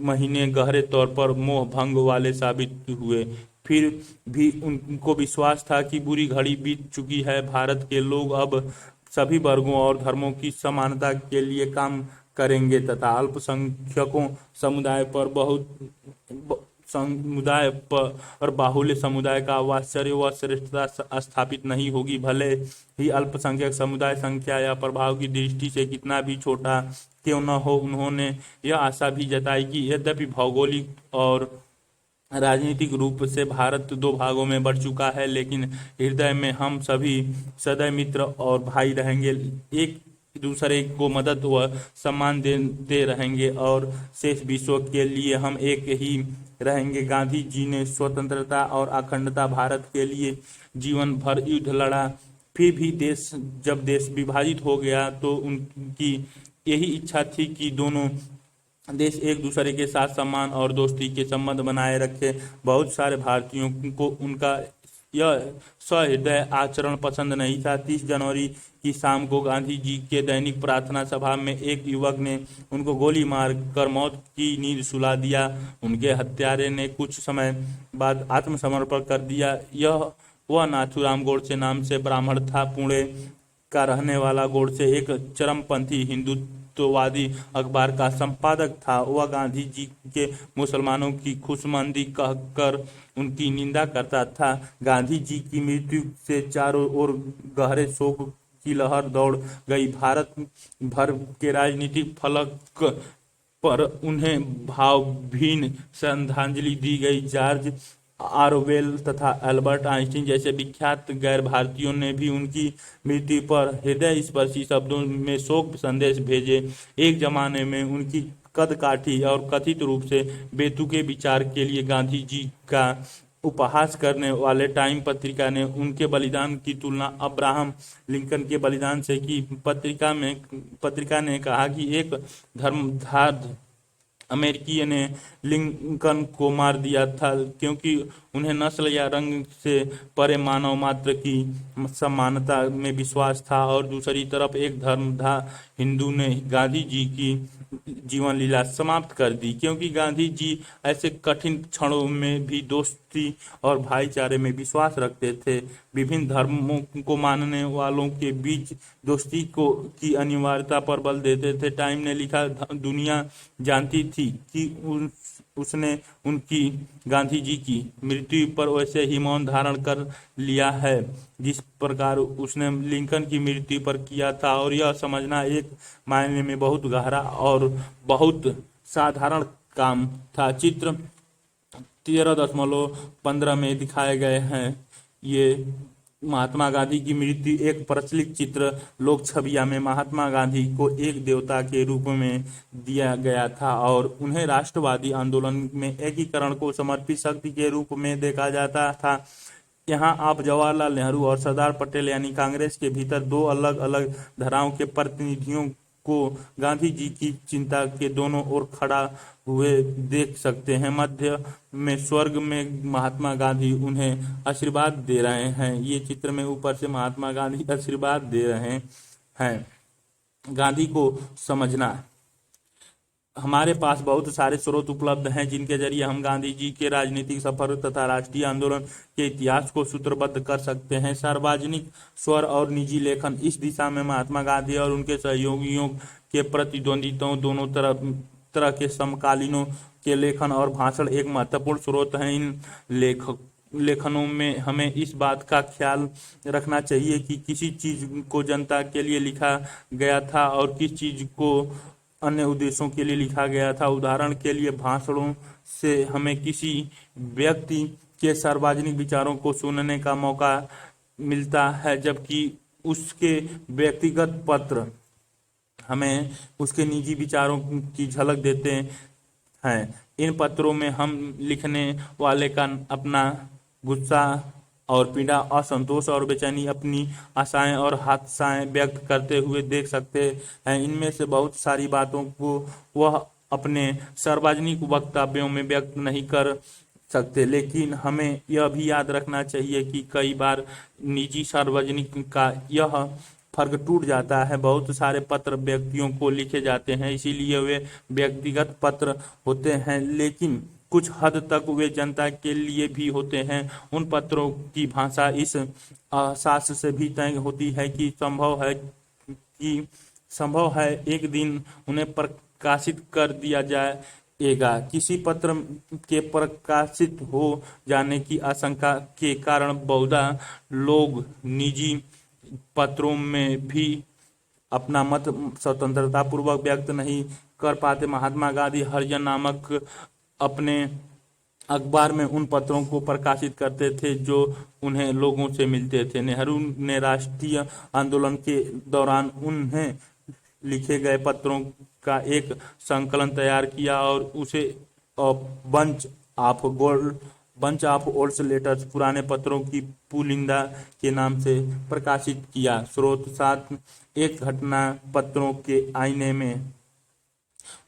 महीने गहरे तौर पर मोह भंग वाले साबित हुए। फिर भी उनको विश्वास था कि बुरी घड़ी बीत चुकी है। भारत के लोग अब सभी वर्गों और धर्मों की समानता के लिए काम करेंगे तथा अल्पसंख्यकों समुदाय पर बाहुल्य समुदाय का वात्सल्य व श्रेष्ठता स्थापित नहीं होगी। भले ही अल्पसंख्यक समुदाय संख्या या प्रभाव की दृष्टि से कितना भी छोटा क्यों न हो, उन्होंने यह आशा भी जताई कि यद्यपि भौगोलिक और राजनीतिक रूप से भारत दो भागों में बढ़ चुका है, लेकिन हृदय में हम सभी सदैव मित्र और भाई रहेंगे। एक दूसरे को मदद व सम्मान दे रहेंगे और शेष विश्व के लिए हम एक ही रहेंगे। गांधी जी ने स्वतंत्रता और अखंडता भारत के लिए जीवन भर युद्ध लड़ा। फिर भी जब देश विभाजित हो गया तो उनकी यही इच्छा थी कि दोनों देश एक दूसरे के साथ सम्मान और दोस्ती के संबंध बनाए रखे। बहुत सारे भारतीयों को उनका यह सहृदय आचरण पसंद नहीं था। 30 जनवरी की शाम को गांधी जी के दैनिक प्रार्थना सभा में एक युवक ने उनको गोली मारकर मौत की नींद सुला दिया। उनके हत्यारे ने कुछ समय बाद आत्मसमर्पण कर दिया। यह वह नाथूराम गोडसे नाम से ब्राह्मण था। पुणे का रहने वाला गोडसे एक चरमपंथी हिंदुत्ववादी अखबार का संपादक था। वह गांधी जी के मुसलमानों की खुशमंदी कहकर उनकी निंदा करता था। गांधी जी की मृत्यु से चारों ओर गहरे शोक की लहर दौड़ गई। भारत भर के राजनीतिक फलक पर उन्हें भावभीनी श्रद्धांजलि दी गई। जॉर्ज ऑरवेल तथा अल्बर्ट आइंस्टीन जैसे विख्यात गैर भारतीयों ने भी उनकी मृत्यु पर हृदय स्पर्शी शब्दों में शोक संदेश भेजे। एक जमाने में उनकी कदकाठी और कथित रूप से बेतुके विचार के लिए गांधी जी का उपहास करने वाले टाइम पत्रिका ने उनके बलिदान की तुलना अब्राहम लिंकन के बलिदान से की। पत्रिका ने कहा कि एक धर्मधार्द अमेरिकी ने लिंकन को मार दिया था क्योंकि उन्हें नस्ल या रंग से परे मानव मात्र की समानता में विश्वास था, और दूसरी तरफ एक धर्मधार हिंदू ने गांधी जी की जीवन लीला समाप्त कर दी क्योंकि गांधी जी ऐसे कठिन क्षणों में भी दोस्ती और भाईचारे में विश्वास रखते थे। विभिन्न धर्मों को मानने वालों के बीच दोस्ती को की अनिवार्यता पर बल देते थे। टाइम ने लिखा, दुनिया जानती थी कि उसने उनकी गांधी जी की मृत्यु पर वैसे ही मौन धारण कर लिया है जिस प्रकार उसने लिंकन की मृत्यु पर किया था, और यह समझना एक मायने में बहुत गहरा और बहुत साधारण काम था। चित्र 13.15 में दिखाए गए हैं। ये महात्मा गांधी की मृत्यु एक प्रचलित चित्र लोक छविया में महात्मा गांधी को एक देवता के रूप में दिया गया था और उन्हें राष्ट्रवादी आंदोलन में एकीकरण को समर्पित शक्ति के रूप में देखा जाता था। यहाँ आप जवाहरलाल नेहरू और सरदार पटेल यानी कांग्रेस के भीतर दो अलग अलग धाराओं के प्रतिनिधियों को गांधी जी की चिंता के दोनों ओर खड़ा हुए देख सकते हैं। मध्य में स्वर्ग में महात्मा गांधी उन्हें आशीर्वाद दे रहे हैं। ये चित्र में ऊपर से महात्मा गांधी आशीर्वाद दे रहे हैं। गांधी को समझना, हमारे पास बहुत सारे स्रोत उपलब्ध हैं जिनके जरिए हम गांधी जी के राजनीतिक सफर तथा राष्ट्रीय आंदोलन के इतिहास को सूत्रबद्ध कर सकते हैं। सार्वजनिक स्वर और निजी लेखन, इस दिशा में महात्मा गांधी और उनके सहयोगियों के प्रतिद्वंदियों दोनों तरह के समकालीनों के लेखन और भाषण एक महत्वपूर्ण स्रोत हैं। इन लेखनों में हमें इस बात का ख्याल रखना चाहिए कि किसी चीज को जनता के लिए लिखा गया था और किस चीज को अन्य उद्देश्यों के लिए लिखा गया था। उदाहरण के लिए भाषणों से हमें किसी व्यक्ति के सार्वजनिक विचारों को सुनने का मौका मिलता है, जबकि उसके व्यक्तिगत पत्र हमें उसके निजी विचारों की झलक देते हैं। इन पत्रों में हम लिखने वाले का अपना गुस्सा और पीड़ा, असंतोष और बेचैनी, अपनी आशाएं और हताशाएं व्यक्त करते हुए देख सकते हैं। इनमें से बहुत सारी बातों को वह अपने सार्वजनिक वक्तव्यों में व्यक्त नहीं कर सकते, लेकिन हमें यह भी याद रखना चाहिए कि कई बार निजी सार्वजनिक का यह फर्क टूट जाता है। बहुत सारे पत्र व्यक्तियों को लिखे जाते हैं, इसीलिए वे व्यक्तिगत पत्र होते हैं, लेकिन कुछ हद तक वे जनता के लिए भी होते हैं। उन पत्रों की भाषा इस एहसास से भी तय होती है कि संभव है एक दिन उन्हें प्रकाशित कर दिया जाएगा। किसी पत्र के प्रकाशित हो जाने की आशंका के कारण बहुधा लोग निजी पत्रों में भी अपना मत स्वतंत्रता पूर्वक व्यक्त नहीं कर पाते। महात्मा गांधी हरिजन नामक अपने अखबार में उन पत्रों को प्रकाशित करते थे जो उन्हें लोगों से मिलते थे। नेहरू ने राष्ट्रीय आंदोलन के दौरान उन्हें लिखे गए पत्रों का एक संकलन तैयार किया और उसे बंच ऑफ ओल्ड लेटर्स, पुराने पत्रों की पुलिंदा के नाम से प्रकाशित किया। स्रोत 7, एक घटना पत्रों के आईने में।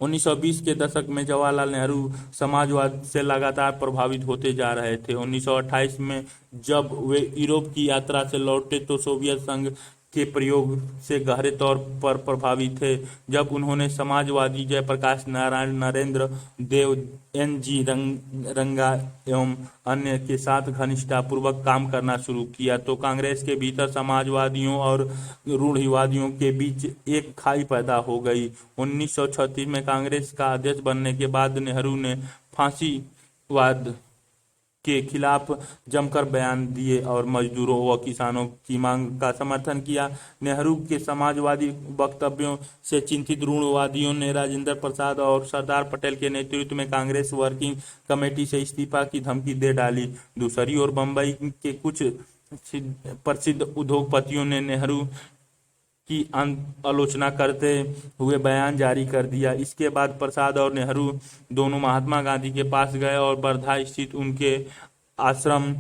1920 के दशक में जवाहरलाल नेहरू समाजवाद से लगातार प्रभावित होते जा रहे थे। 1928 में जब वे यूरोप की यात्रा से लौटे तो सोवियत संघ के प्रयोग से गहरे तौर पर प्रभावित थे। जब उन्होंने समाजवादी जयप्रकाश नारायण, नरेंद्र देव, एन.जी. रंगा एवं अन्य के साथ घनिष्ठतापूर्वक काम करना शुरू किया तो कांग्रेस के भीतर समाजवादियों और रूढ़िवादियों के बीच एक खाई पैदा हो गई। 1936 में कांग्रेस का अध्यक्ष बनने के बाद नेहरू ने फांसीवाद के खिलाफ जमकर बयान दिए और मजदूरों व किसानों की मांग का समर्थन किया। नेहरू के समाजवादी वक्तव्यों से चिंतित रूढ़िवादियों ने राजेंद्र प्रसाद और सरदार पटेल के नेतृत्व में कांग्रेस वर्किंग कमेटी से इस्तीफा की धमकी दे डाली। दूसरी ओर बंबई के कुछ प्रसिद्ध उद्योगपतियों ने नेहरू की आलोचना करते हुए बयान जारी कर दिया। इसके बाद प्रसाद और नेहरू दोनों महात्मा गांधी के पास गए और वर्धा स्थित उनके आश्रम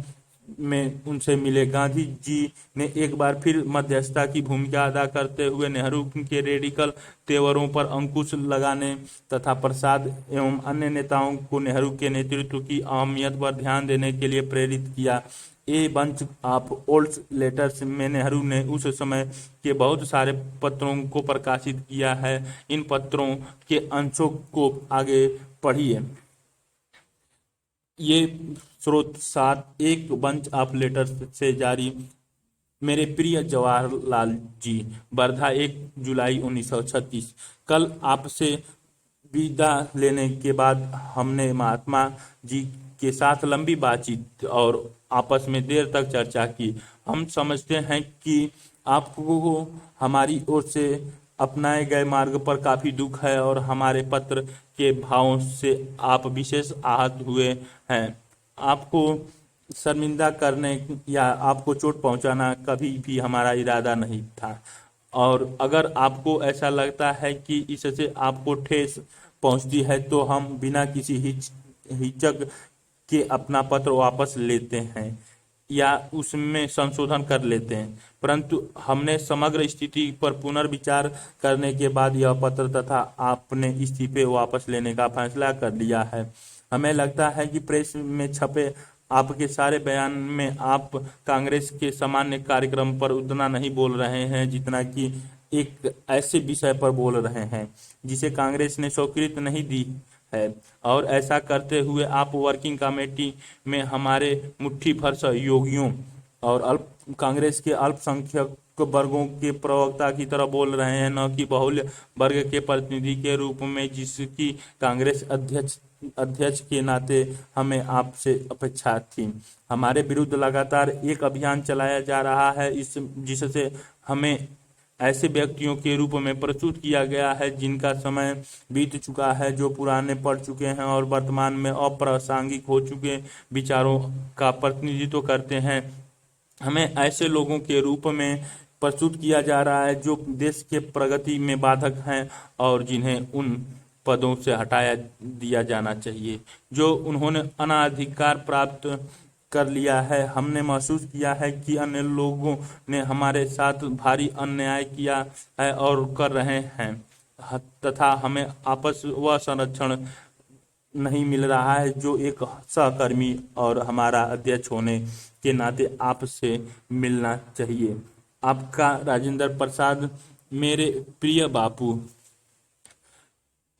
में उनसे मिले। गांधी जी ने एक बार फिर मध्यस्थता की भूमिका अदा करते हुए नेहरू के रेडिकल तेवरों पर अंकुश लगाने तथा प्रसाद एवं अन्य नेताओं को नेहरू के नेतृत्व की अहमियत पर ध्यान देने के लिए प्रेरित किया। A bunch of old letters में नेहरू ने उस समय के बहुत सारे पत्रों को प्रकाशित किया है। इन पत्रों के अंशों को आगे पढ़िए। ये स्रोत 7 एक बंच ऑफ लेटर्स से जारी। मेरे प्रिय जवाहरलाल जी, वर्धा 1 जुलाई 1936। कल आपसे विदा लेने के बाद हमने महात्मा जी के साथ लंबी बातचीत और आपस में देर तक चर्चा की। हम समझते हैं कि आपको हमारी ओर से अपनाए गए मार्ग पर काफी दुख है और हमारे पत्र के भावों से आप विशेष आहत हुए हैं। आपको शर्मिंदा करने या आपको चोट पहुंचाना कभी भी हमारा इरादा नहीं था, और अगर आपको ऐसा लगता है कि इससे आपको ठेस पहुंचती है तो हम बिना किसी हिचक के अपना पत्र वापस लेते हैं या उसमें संशोधन कर लेते हैं। परंतु हमने समग्र स्थिति पर पुनर्विचार करने के बाद यह पत्र तथा आपने इस्तीफे वापस लेने का फैसला कर लिया है। हमें लगता है कि प्रेस में छपे आपके सारे बयान में आप कांग्रेस के सामान्य कार्यक्रम पर उतना नहीं बोल रहे हैं जितना कि एक ऐसे विषय पर बोल रहे हैं जिसे कांग्रेस ने स्वीकृति नहीं दी है, और ऐसा करते हुए आप वर्किंग कमेटी में हमारे मुट्ठी भर सहयोगियों और कांग्रेस के अल्पसंख्यक वर्गों के प्रवक्ता की तरह बोल रहे हैं, न कि बहुल्य वर्ग के प्रतिनिधि के रूप में जिसकी कांग्रेस अध्यक्ष के नाते हमें आपसे अपेक्षा थी। हमारे विरुद्ध लगातार एक अभियान चलाया जा रहा है जिससे हमें ऐसे व्यक्तियों के रूप में प्रस्तुत किया गया है जिनका समय बीत चुका है, जो पुराने पढ़ चुके हैं और वर्तमान में अप्रासंगिक हो चुके विचारों का प्रतिनिधित्व करते हैं। हमें ऐसे लोगों के रूप में प्रस्तुत किया जा रहा है जो देश के प्रगति में बाधक हैं और जिन्हें उन पदों से हटाया दिया जाना चाहिए जो उन्होंने अनाधिकार प्राप्त कर लिया है। हमने महसूस किया है कि अन्य लोगों ने हमारे साथ भारी अन्याय किया है और कर रहे हैं, तथा हमें आपस व संरक्षण नहीं मिल रहा है जो एक सहकर्मी और हमारा अध्यक्ष होने के नाते आपसे मिलना चाहिए। आपका राजेंद्र प्रसाद। मेरे प्रिय बापू।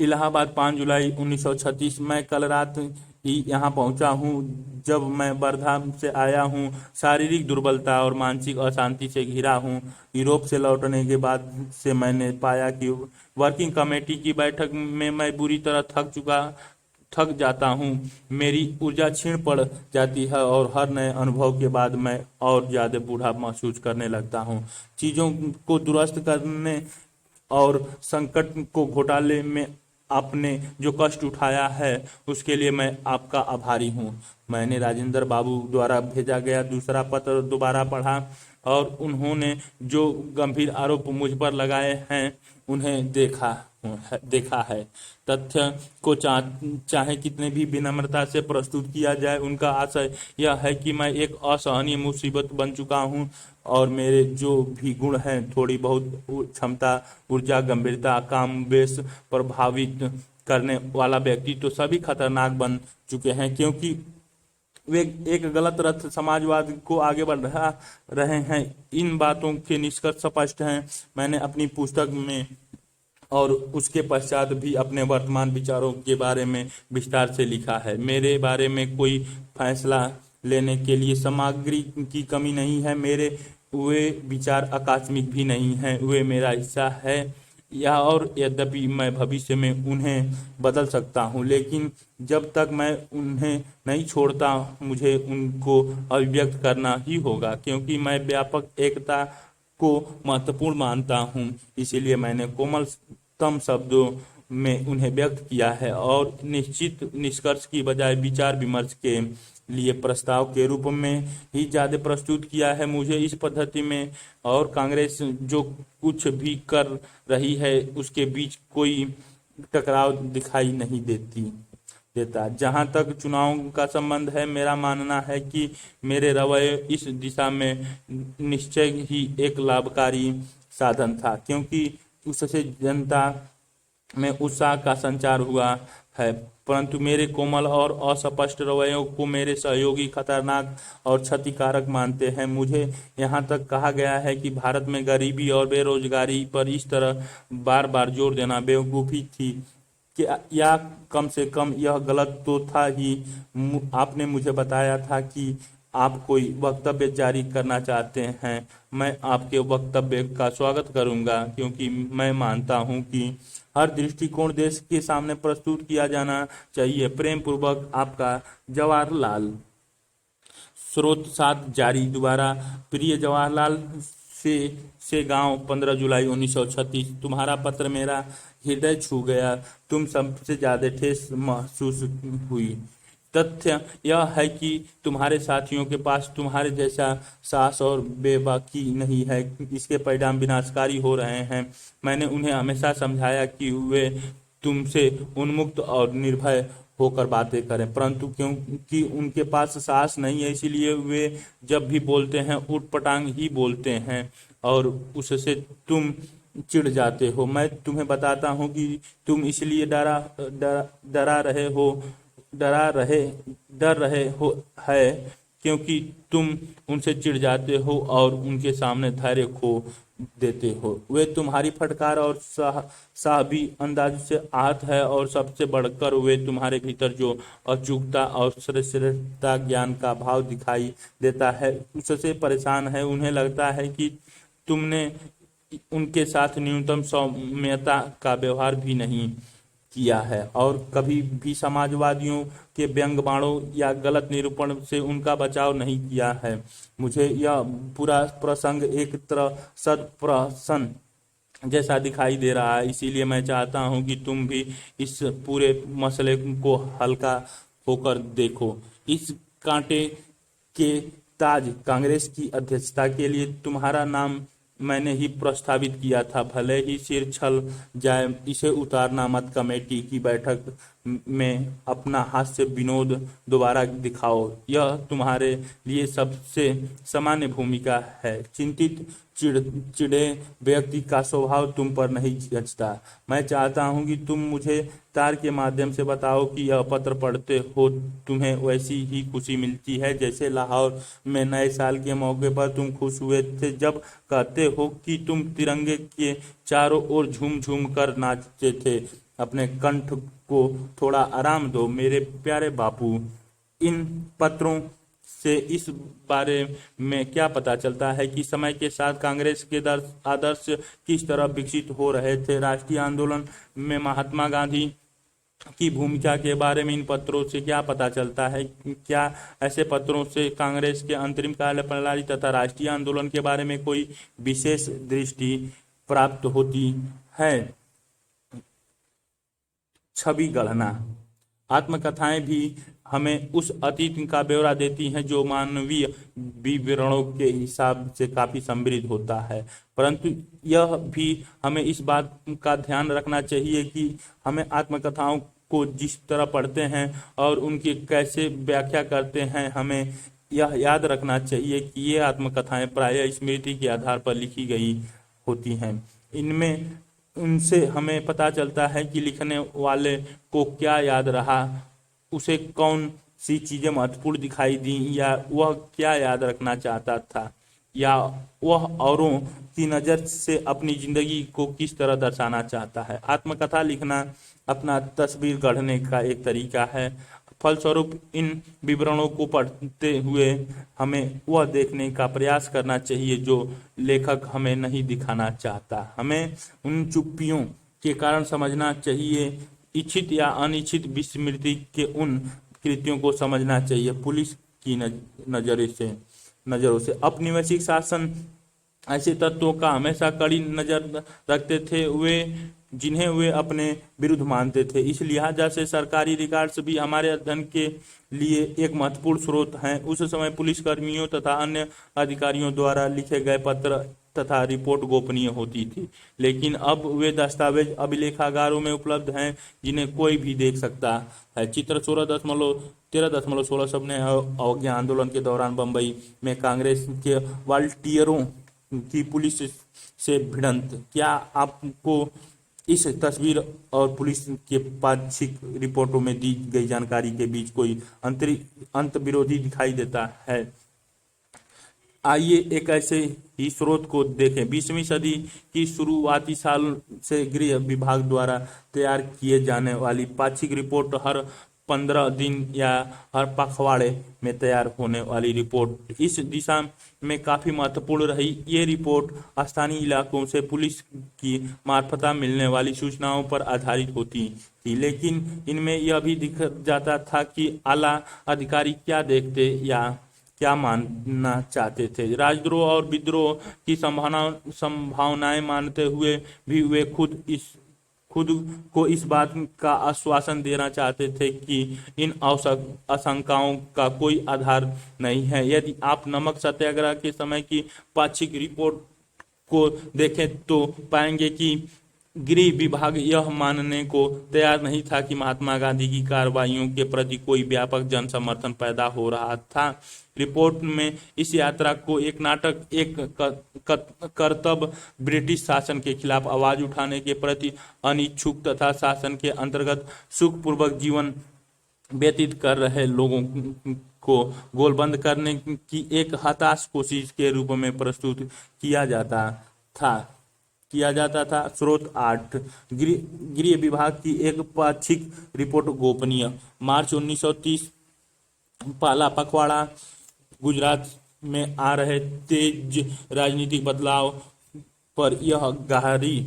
इलाहाबाद 5 जुलाई 1936। मैं कल रात ही यहाँ पहुँचा हूँ। जब मैं वर्धा से आया हूँ शारीरिक दुर्बलता और मानसिक अशांति से घिरा हूँ। यूरोप से लौटने के बाद से मैंने पाया कि वर्किंग कमेटी की बैठक में मैं बुरी तरह थक जाता हूँ। मेरी ऊर्जा क्षीण पड़ जाती है और हर नए अनुभव के बाद मैं और ज़्यादा बूढ़ा महसूस करने लगता हूँ। चीज़ों को दुरुस्त करने और संकट को घोटाले में आपने जो कष्ट उठाया है उसके लिए मैं आपका आभारी हूँ। मैंने राजेंद्र बाबू द्वारा भेजा गया दूसरा पत्र दोबारा पढ़ा और उन्होंने जो गंभीर आरोप मुझ पर लगाए हैं उन्हें देखा है। तथ्य को चाहे कितने भी विनम्रता से प्रस्तुत किया जाए, उनका आशय यह है कि मैं एक असहनीय मुसीबत बन चुका हूँ और मेरे जो भी गुण हैं, थोड़ी बहुत क्षमता, ऊर्जा, गंभीरता, कामवेश, प्रभावित करने वाला व्यक्ति, तो सभी खतरनाक बन चुके हैं, क्योंकि वे एक गलत रथ समाजवाद को आगे बढ़ा रहे हैं। इन बातों के निष्कर्ष स्पष्ट हैं। मैंने अपनी पुस्तक में और उसके पश्चात भी अपने वर्तमान विचारों के बारे में विस्तार से लिखा है। मेरे बारे में कोई फैसला लेने के लिए सामग्री की कमी नहीं है। मेरे वे विचार आकस्मिक भी नहीं हैं, वे मेरा हिस्सा है। या और यद्यपि मैं भविष्य में उन्हें बदल सकता हूँ, लेकिन जब तक मैं उन्हें नहीं छोड़ता मुझे उनको अभिव्यक्त करना ही होगा, क्योंकि मैं व्यापक एकता को महत्वपूर्ण मानता हूँ। इसीलिए मैंने कोमलतम शब्दों में उन्हें व्यक्त किया है और निश्चित निष्कर्ष की बजाय विचार विमर्श के लिए प्रस्ताव के रूप में ही ज़्यादा प्रस्तुत किया है। मुझे इस पद्धति में और कांग्रेस जो कुछ भी कर रही है उसके बीच कोई टकराव दिखाई नहीं देता। जहां तक चुनाव का संबंध है, मेरा मानना है कि मेरे रवैये इस दिशा में निश्चय ही एक लाभकारी साधन था, क्योंकि उससे जनता में उत्साह का संचार हुआ है। परंतु मेरे कोमल और अस्पष्ट रवैयों को मेरे सहयोगी खतरनाक और क्षतिकारक मानते हैं। मुझे यहाँ तक कहा गया है कि भारत में गरीबी और बेरोजगारी पर इस तरह बार बार जोर देना बेवकूफ़ी थी, क्या या कम से कम यह गलत तो था ही। आपने मुझे बताया था कि आप कोई वक्तव्य जारी करना चाहते हैं। मैं आपके वक्तव्य का स्वागत करूंगा, क्योंकि मैं मानता हूं कि हर दृष्टिकोण देश के सामने प्रस्तुत किया जाना चाहिए। प्रेम पूर्वक आपका, जवाहरलाल। स्रोत 7 जारी दोबारा। प्रिय जवाहरलाल से गांव, 15 जुलाई 1936। तुम्हारा पत्र मेरा हृदय छू गया। तुम सबसे ज्यादा ठेस महसूस हुई। तथ्य यह है कि तुम्हारे साथियों के पास तुम्हारे जैसा साहस और बेबाकी नहीं है। इसके परिणाम विनाशकारी हो रहे हैं। मैंने उन्हें हमेशा समझाया कि वे तुमसे उन्मुक्त और निर्भय होकर बातें करें, परंतु क्योंकि उनके पास साहस नहीं है, इसीलिए वे जब भी बोलते हैं उटपटांग ही बोलते हैं और उससे तुम चिढ़ जाते हो। मैं तुम्हें बताता हूँ कि तुम इसलिए डर रहे हो है क्योंकि तुम उनसे चिढ़ जाते हो और उनके सामने धैर्य खो देते हो। वे तुम्हारी फटकार और साहबी अंदाज से आहत है, और सबसे बढ़कर वे तुम्हारे भीतर जो अचूकता और श्रेष्ठता ज्ञान का भाव दिखाई देता है उससे परेशान है। उन्हें लगता है कि तुमने उनके साथ न्यूनतम सौम्यता का व्यवहार भी नहीं किया है और कभी भी समाजवादियों के व्यंग बाणों या गलत निरूपण से उनका बचाव नहीं किया है। मुझे यह पूरा प्रसंग एक तरह सदप्रहसन जैसा दिखाई दे रहा है, इसीलिए मैं चाहता हूं कि तुम भी इस पूरे मसले को हल्का होकर देखो। इस कांटे के ताज कांग्रेस की अध्यक्षता के लिए तुम्हारा नाम मैंने ही प्रस्तावित किया था। भले ही सिर छल जाए, इसे उतारना मत। कमेटी की बैठक में अपना हास्य विनोद दोबारा दिखाओ। यह तुम्हारे लिए सबसे सामान्य भूमिका है। चिंतित चिड़े व्यक्ति का स्वभाव तुम पर नहीं जचता। मैं चाहता हूं कि तुम मुझे तार के माध्यम से बताओ कि यह पत्र पढ़ते हो तुम्हें वैसी ही खुशी मिलती है जैसे लाहौर में नए साल के मौके पर तुम खुश हुए थे जब कहते हो कि तुम तिरंगे के चारों ओर झूम झूम कर नाचते थे। अपने कंठ को थोड़ा आराम दो मेरे प्यारे बापू। इन पत्रों से इस बारे में क्या पता चलता है कि समय के साथ कांग्रेस के आदर्श किस तरह विकसित हो रहे थे। राष्ट्रीय आंदोलन में महात्मा गांधी की भूमिका के बारे में इन पत्रों से क्या पता चलता है? क्या ऐसे पत्रों से कांग्रेस के अंतरिम कार्य प्रणाली तथा राष्ट्रीय आंदोलन के बारे में कोई विशेष दृष्टि प्राप्त होती है? छवि गढ़ना। आत्मकथाएं भी हमें उस अतीत का ब्यौरा देती हैं जो मानवीय विवरणों के हिसाब से काफी समृद्ध होता है, परंतु यह भी हमें इस बात का ध्यान रखना चाहिए कि हमें आत्मकथाओं को जिस तरह पढ़ते हैं और उनकी कैसे व्याख्या करते हैं, हमें यह याद रखना चाहिए कि ये आत्मकथाएं प्रायः स्मृति के आधार पर लिखी गई होती हैं। इनमें उनसे हमें पता चलता है कि लिखने वाले को क्या याद रहा, उसे कौन सी चीजें महत्वपूर्ण दिखाई दी, या वह क्या याद रखना चाहता था, या वह औरों की नज़र से अपनी जिंदगी को किस तरह दर्शाना चाहता है। आत्मकथा लिखना अपना तस्वीर गढ़ने का एक तरीका है। फलस्वरूप इन विवरणों को पढ़ते हुए हमें वह देखने का प्रयास करना चाहिए जो लेखक हमें नहीं दिखाना चाहता। हमें उन चुप्पियों के कारण समझना चाहिए, इच्छित या अनिच्छित विस्मृति के उन कृत्यों को समझना चाहिए। पुलिस की नजरों से औपनिवेशिक शासन ऐसे तत्वों का हमेशा कड़ी नजर रखते थे वे जिन्हें वे अपने विरुद्ध मानते थे। इस लिहाजा से सरकारी रिकॉर्ड्स भी हमारे अध्ययन के लिए एक महत्वपूर्ण स्रोत हैं। उस समय पुलिसकर्मियों तथा अन्य अधिकारियों द्वारा लिखे गए पत्र तथा रिपोर्ट गोपनीय होती थी, लेकिन अब वे दस्तावेज अभिलेखागारों में उपलब्ध हैं जिन्हें कोई भी देख सकता है। चित्र 13.16 सबने अवज्ञा आंदोलन के दौरान बंबई में कांग्रेस के वालंटियरों की पुलिस से भिड़ंत। क्या आपको इस तस्वीर और पुलिस के पाक्षिक रिपोर्टों में दी गई जानकारी के बीच कोई अंत विरोधी दिखाई देता है? आइए एक ऐसे ही स्रोत को देखें। 20वीं सदी की शुरुआती साल से गृह विभाग द्वारा तैयार किए जाने वाली पाक्षिक रिपोर्ट हर 15 दिन या हर पखवाड़े में तैयार होने वाली रिपोर्ट इस दिशा में काफी महत्वपूर्ण रही। ये रिपोर्ट स्थानीय इलाकों से पुलिस की मार्फत मिलने वाली सूचनाओं पर आधारित होती थी, लेकिन इनमें यह भी दिख जाता था कि आला अधिकारी क्या देखते या क्या मानना चाहते थे। राजद्रोह और विद्रोह की संभावनाएं मानते हुए भी वे खुद को इस बात का आश्वासन देना चाहते थे कि इन आशंकाओं का कोई आधार नहीं है। यदि आप नमक सत्याग्रह के समय की पाक्षिक रिपोर्ट को देखें तो पाएंगे कि गृह विभाग यह मानने को तैयार नहीं था कि महात्मा गांधी की कार्रवाइयों के प्रति कोई व्यापक जन समर्थन पैदा हो रहा था। रिपोर्ट में इस यात्रा को एक नाटक, एक करतब ब्रिटिश शासन के खिलाफ आवाज उठाने के प्रति अनिच्छुक तथा शासन के अंतर्गत सुखपूर्वक जीवन व्यतीत कर रहे लोगों को गोलबंद करने की एक हताश कोशिश के रूप में प्रस्तुत किया जाता था। स्रोत 8 गृह विभाग की एक पाक्षिक रिपोर्ट गोपनीय। मार्च 1930 पहला पखवाड़ा गुजरात में आ रहे तेज राजनीतिक बदलाव पर यह गहरी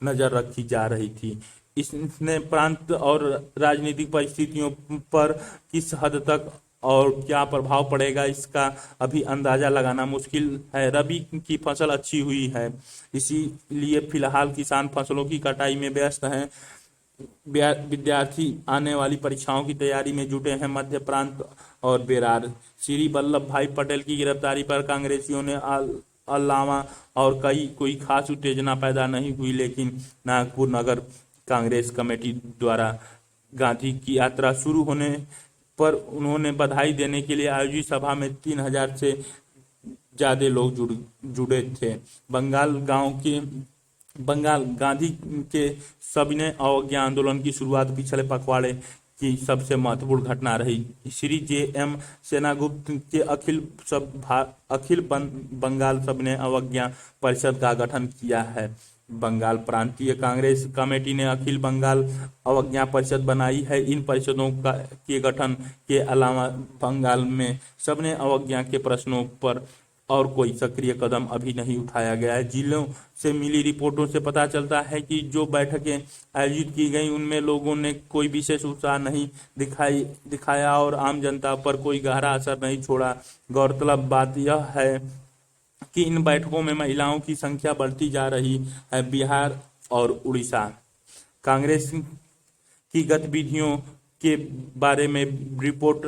नजर रखी जा रही थी। इसने प्रांत और राजनीतिक परिस्थितियों पर किस हद तक और क्या प्रभाव पड़ेगा इसका अभी अंदाजा लगाना मुश्किल है। रबी की फसल अच्छी हुई है, इसीलिए फिलहाल किसान फसलों की कटाई में व्यस्त हैं। विद्यार्थी आने वाली परीक्षाओं की तैयारी में जुटे हैं। मध्य प्रांत और बेरार। श्री वल्लभ भाई पटेल की गिरफ्तारी पर कांग्रेसियों ने अलावा और कोई खास उत्तेजना पैदा नहीं हुई, लेकिन नागपुर नगर कांग्रेस कमेटी द्वारा गांधी की यात्रा शुरू होने पर उन्होंने बधाई देने के लिए आयोजित सभा में 3000 से ज्यादा लोग जुड़े थे। बंगाल गांधी के सविनय अवज्ञा आंदोलन की शुरुआत पिछले पखवाड़े की सबसे महत्वपूर्ण घटना रही। श्री J.M. सेनागुप्त के अखिल बंगाल सविनय अवज्ञा परिषद का गठन किया है। बंगाल प्रांतीय कांग्रेस कमेटी ने अखिल बंगाल अवज्ञा परिषद बनाई है। इन परिषदों के गठन के अलावा बंगाल में सविनय अवज्ञा के प्रश्नों पर और कोई सक्रिय कदम अभी नहीं उठाया गया है। जिलों से मिली रिपोर्टों से पता चलता है कि जो बैठकें आयोजित की गई उनमें लोगों ने कोई विशेष उत्साह नहीं दिखाया और आम जनता पर कोई गहरा असर नहीं छोड़ा। गौरतलब बात यह है कि इन बैठकों में महिलाओं की संख्या बढ़ती जा रही है। बिहार और उड़ीसा कांग्रेस की गतिविधियों के बारे में रिपोर्ट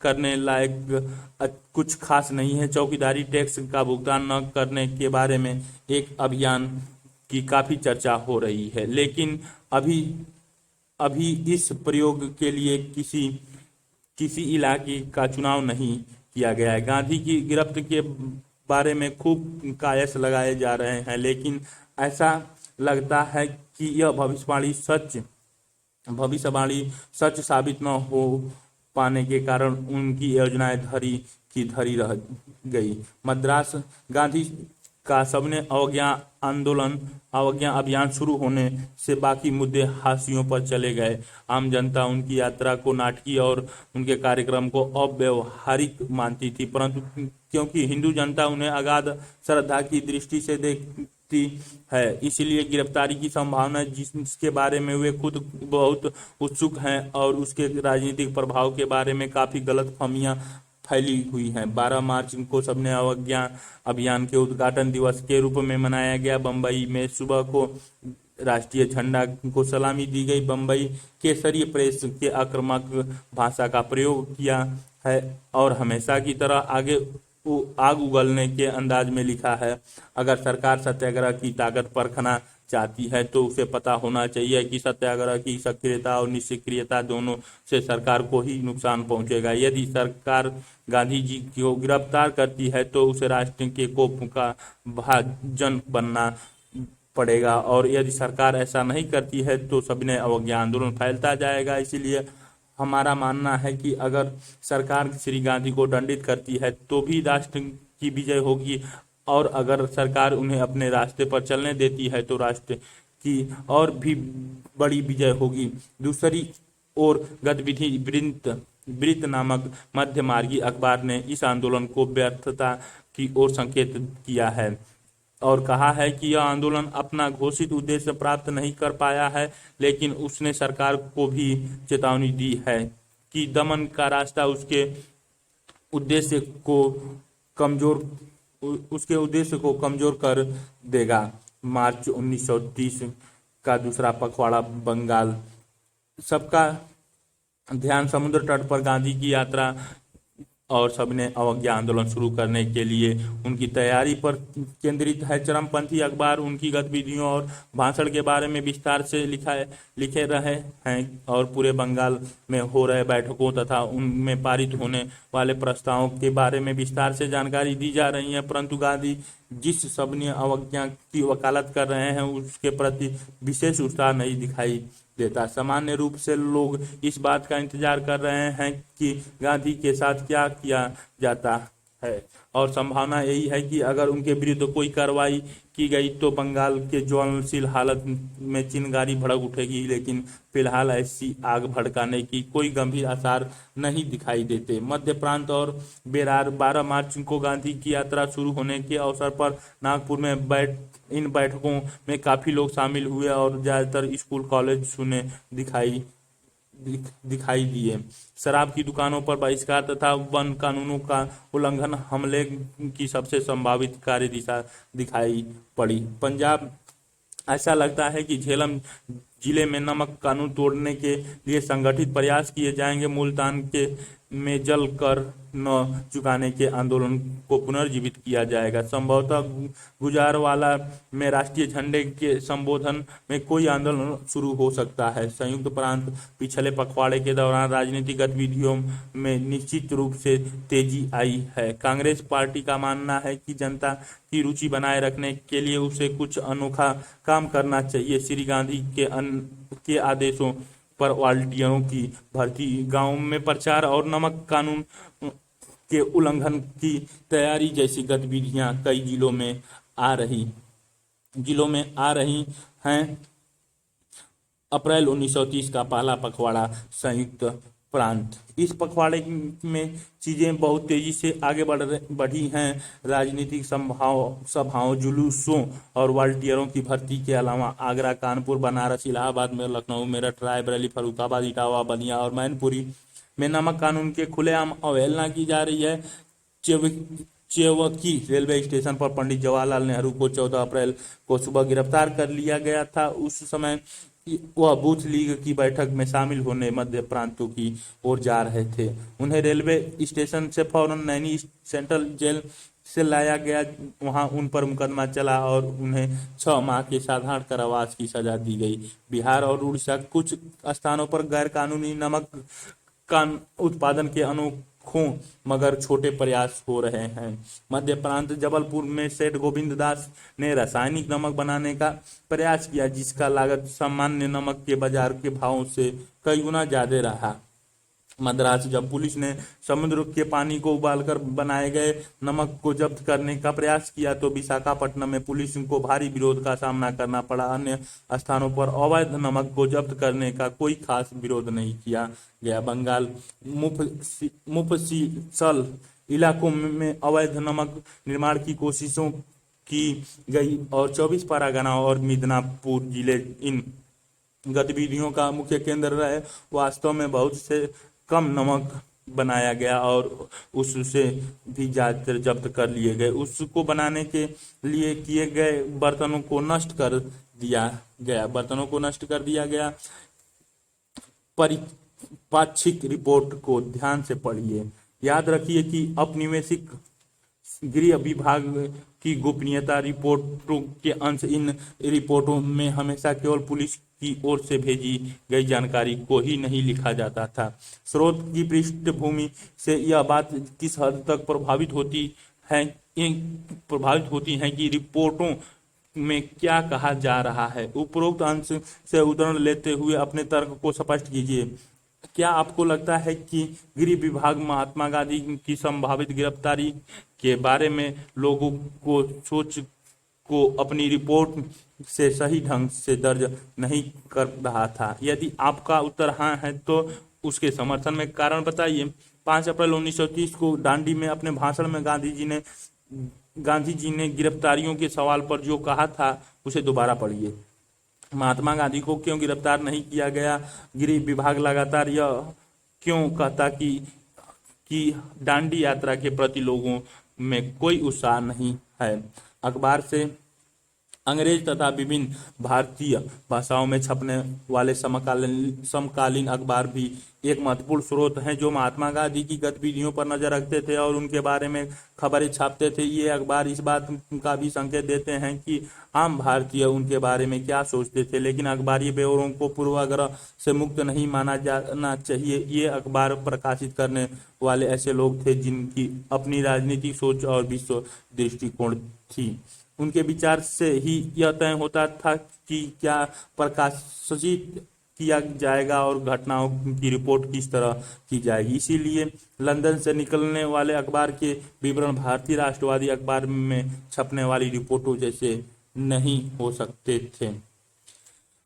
करने लायक कुछ खास नहीं है। चौकीदारी टैक्स का भुगतान न करने के बारे में एक अभियान की काफी चर्चा हो रही है, लेकिन अभी इस प्रयोग के लिए किसी इलाके का चुनाव नहीं किया गया है। गांधी की गिरफ्त के बारे में खूब कयास लगाए जा रहे हैं, लेकिन ऐसा लगता है कि यह भविष्यवाणी सच साबित न पाने के कारण उनकी योजनाएं धरी की धरी रह गई। मद्रास गांधी का सबने अवज्ञा अभियान शुरू होने से बाकी मुद्दे हाशियों पर चले गए। आम जनता उनकी यात्रा को नाटकीय और उनके कार्यक्रम को अव्यवहारिक मानती थी, परंतु क्योंकि हिंदू जनता उन्हें अगाध श्रद्धा की दृष्टि से देखती है, इसलिए गिरफ्तारी की संभावना, जिसके बारे में वे खुद बहुत उत्सुक हैं, और उसके राजनीतिक प्रभाव के बारे में काफी गलतफहमियां फैली हुई हैं। 12 मार्च को सबने अवज्ञा अभियान के उद्घाटन दिवस के रूप में मनाया गया। बम्बई में सुबह को राष्ट्रीय झंडा को सलामी दी गई। बम्बई केसरी प्रेस के आक्रामक भाषा का प्रयोग किया है और हमेशा की तरह आग उगलने के अंदाज में लिखा है। अगर सरकार सत्याग्रह की ताकत परखना चाहती है तो उसे पता होना चाहिए कि सत्याग्रह की सक्रियता और निष्क्रियता दोनों से सरकार को ही नुकसान पहुंचेगा। यदि सरकार गांधी जी को गिरफ्तार करती है तो उसे राष्ट्र के कोप का भाजन बनना पड़ेगा, और यदि सरकार ऐसा नहीं करती है तो सबने अवज्ञा आंदोलन फैलता जाएगा। इसीलिए हमारा मानना है कि अगर सरकार श्री गांधी को दंडित करती है तो भी राष्ट्र की विजय होगी, और अगर सरकार उन्हें अपने रास्ते पर चलने देती है तो राष्ट्र की और भी बड़ी विजय होगी। दूसरी ओर गतिविधि वृत्त नामक मध्यमार्गी अखबार ने इस आंदोलन को व्यर्थता की ओर संकेत किया है और कहा है कि यह आंदोलन अपना घोषित उद्देश्य प्राप्त नहीं कर पाया है, लेकिन उसने सरकार को भी चेतावनी दी है कि दमन का रास्ता उद्देश्य को कमजोर कर देगा। मार्च 1930 का दूसरा पखवाड़ा बंगाल। सबका ध्यान समुद्र तट पर गांधी की यात्रा और सबने अवज्ञा आंदोलन शुरू करने के लिए उनकी तैयारी पर केंद्रित है। चरमपंथी अखबार उनकी गतिविधियों और भाषण के बारे में विस्तार से लिखे रहे हैं और पूरे बंगाल में हो रहे बैठकों तथा उनमें पारित होने वाले प्रस्तावों के बारे में विस्तार से जानकारी दी जा रही है, परंतु गांधी जिस सबने अवज्ञा की वकालत कर रहे हैं उसके प्रति विशेष उत्साह नहीं दिखाई देता। सामान्य रूप से लोग इस बात का इंतजार कर रहे हैं कि गांधी के साथ क्या किया जाता है, और संभावना यही है कि अगर उनके विरुद्ध कोई कार्रवाई की गई तो बंगाल के ज्वलनशील हालत में चिंगारी भड़क उठेगी, लेकिन फिलहाल ऐसी आग भड़काने की कोई गंभीर आसार नहीं दिखाई देते। मध्य प्रांत और बेरार। 12 मार्च को गांधी की यात्रा शुरू होने के अवसर पर नागपुर में इन बैठकों में काफी लोग शामिल हुए और ज्यादातर स्कूल कॉलेज सुने दिखाई दिए। शराब की दुकानों पर बहिष्कार तथा वन कानूनों का उल्लंघन हमले की सबसे संभावित कार्य दिशा दिखाई पड़ी। पंजाब। ऐसा लगता है कि झेलम जिले में नमक कानून तोड़ने के लिए संगठित प्रयास किए जाएंगे। मुल्तान के में जल कर न चुकाने के आंदोलन को पुनर्जीवित किया जाएगा। संभवतः गुजरावाला में राष्ट्रीय झंडे के संबोधन में कोई आंदोलन शुरू हो सकता है। संयुक्त प्रांत। पिछले पखवाड़े के दौरान राजनीतिक गतिविधियों में निश्चित रूप से तेजी आई है। कांग्रेस पार्टी का मानना है कि जनता की रुचि बनाए रखने के लिए उसे कुछ अनोखा काम करना चाहिए। श्री गांधी के आदेशों पर वॉलंटियरों की भर्ती, गांवों में प्रचार और नमक कानून के उल्लंघन की तैयारी जैसी गतिविधियां कई जिलों में आ रही हैं। अप्रैल 1930 का पहला पखवाड़ा। संयुक्त प्रांत। इस पखवाड़े में चीजें बहुत तेजी से आगे बढ़ी हैं। राजनीतिक सभाओं, जुलूसों और वॉलंटियरों की भर्ती के अलावा आगरा, कानपुर, बनारस, इलाहाबाद में, लखनऊ, मेरठ, रायबरेली, फर्रुखाबाद, इटावा, बलिया और मैनपुरी में नमक कानून के खुलेआम अवहेलना की जा रही है। चेवकी रेलवे स्टेशन पर पंडित जवाहरलाल नेहरू को 14 अप्रैल को सुबह गिरफ्तार कर लिया गया था। उस समय वह बूथ लीग की बैठक में शामिल होने मध्य प्रांतों की ओर जा रहे थे। उन्हें रेलवे स्टेशन से फौरन नैनी सेंट्रल जेल से लाया गया। वहां उन पर मुकदमा चला और उन्हें 6 माह के साधारण कारावास की सजा दी गई। बिहार और उड़ीसा। कुछ स्थानों पर गैर कानूनी नमक का उत्पादन के अनोखों मगर छोटे प्रयास हो रहे हैं। मध्य प्रांत। जबलपुर में सेठ गोविंद दास ने रासायनिक नमक बनाने का प्रयास किया, जिसका लागत सामान्य नमक के बाजार के भावों से कई गुना ज्यादा रहा। मद्रास, जब पुलिस ने समुद्र के पानी को उबालकर बनाए गए नमक को जब्त करने का प्रयास किया तो विशाखापट्टनम में पुलिस को भारी विरोध का सामना करना पड़ा। अन्य स्थानों पर अवैध नमक को जब्त करने का कोई खास विरोध नहीं किया गया। बंगाल मुफस्सिल इलाकों में अवैध नमक निर्माण की कोशिशों की गई और 24 परगना और मिदनापुर जिले इन गतिविधियों का मुख्य केंद्र रहे। वास्तव में बहुत से कम नमक बनाया गया और उससे भी ज्यादातर जब्त कर लिए गए। उसको बनाने के लिए किए गए बर्तनों को नष्ट कर दिया गया। पाक्षिक रिपोर्ट को ध्यान से पढ़िए। याद रखिए कि औपनिवेशिक गृह विभाग की गोपनीयता रिपोर्टों के अंश इन रिपोर्टों में हमेशा केवल पुलिस की ओर से भेजी गई जानकारी को ही नहीं लिखा जाता था। स्रोत की पृष्ठभूमि से यह बात किस हद तक प्रभावित होती है कि रिपोर्टों में क्या कहा जा रहा है। उपरोक्त अंश से उदाहरण लेते हुए अपने तर्क को स्पष्ट कीजिए। क्या आपको लगता है कि गृह विभाग महात्मा गांधी की संभावित गिरफ्तारी के बारे में लोगों को सोच को अपनी रिपोर्ट से सही ढंग से दर्ज नहीं कर रहा था? यदि आपका उत्तर हाँ है तो उसके समर्थन में कारण बताइए। 5 अप्रैल 1930 को दांडी में अपने भाषण में गांधी जी ने गिरफ्तारियों के सवाल पर जो कहा था उसे दोबारा पढ़िए। महात्मा गांधी को क्यों गिरफ्तार नहीं किया गया? गृह विभाग लगातार यह क्यों कहता कि दांडी यात्रा के प्रति लोगों में कोई उत्साह नहीं है? अखबार से अंग्रेज तथा विभिन्न भारतीय भाषाओं में छपने वाले समकालीन अखबार भी एक महत्वपूर्ण स्रोत हैं जो महात्मा गांधी की गतिविधियों पर नजर रखते थे और उनके बारे में खबरें छापते थे। ये अखबार इस बात का भी संकेत देते हैं कि आम भारतीय उनके बारे में क्या सोचते थे, लेकिन अखबारी ब्यौरों को पूर्वाग्रह से मुक्त नहीं माना जाना चाहिए। ये अखबार प्रकाशित करने वाले ऐसे लोग थे जिनकी अपनी राजनीतिक सोच और विश्व दृष्टिकोण थी। उनके विचार से ही यह तय होता था कि क्या प्रकाशित किया जाएगा और घटनाओं की रिपोर्ट किस तरह की जाएगी। इसीलिए लंदन से निकलने वाले अखबार के विवरण भारतीय राष्ट्रवादी अखबार में छपने वाली रिपोर्टों जैसे नहीं हो सकते थे।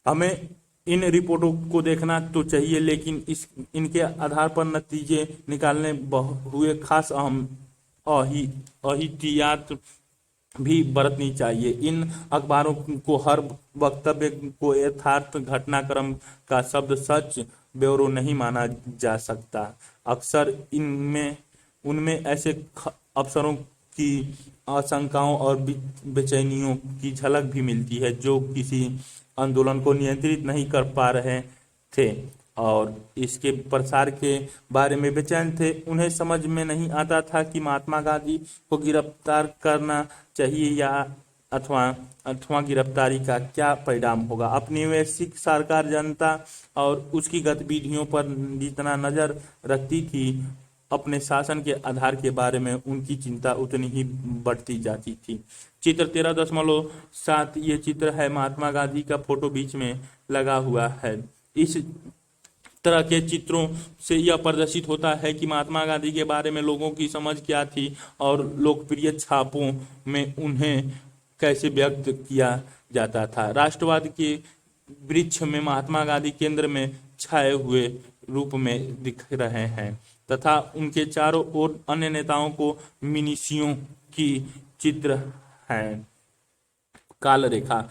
हमें इन रिपोर्टों को देखना तो चाहिए, लेकिन इनके आधार पर नतीजे निकालने हुए खास अहितियात भी बरतनी चाहिए। इन अखबारों को हर वक्तव्य को यथार्थ घटनाक्रम का शब्द सच ब्यौरा नहीं माना जा सकता। अक्सर उनमें ऐसे अफसरों की आशंकाओं और बेचैनियों की झलक भी मिलती है जो किसी आंदोलन को नियंत्रित नहीं कर पा रहे थे और इसके प्रसार के बारे में बेचैन थे। उन्हें समझ में नहीं आता था कि महात्मा गांधी को गिरफ्तार करना चाहिए या अथवा गिरफ्तारी का क्या परिणाम होगा। औपनिवेशिक सरकार जनता और उसकी गतिविधियों पर जितना नजर रखती थी, अपने शासन के आधार के बारे में उनकी चिंता उतनी ही बढ़ती जाती थी। चित्र 13.7 ये चित्र है। महात्मा गांधी का फोटो बीच में लगा हुआ है। इस तरह के चित्रों से यह प्रदर्शित होता है कि महात्मा गांधी के बारे में लोगों की समझ क्या थी और लोकप्रिय छापों में उन्हें कैसे व्यक्त किया जाता था। राष्ट्रवाद के वृक्ष में महात्मा गांधी केंद्र में छाए हुए रूप में दिख रहे हैं तथा उनके चारों ओर अन्य नेताओं को मिनीशियों की चित्र हैं। काल रेखा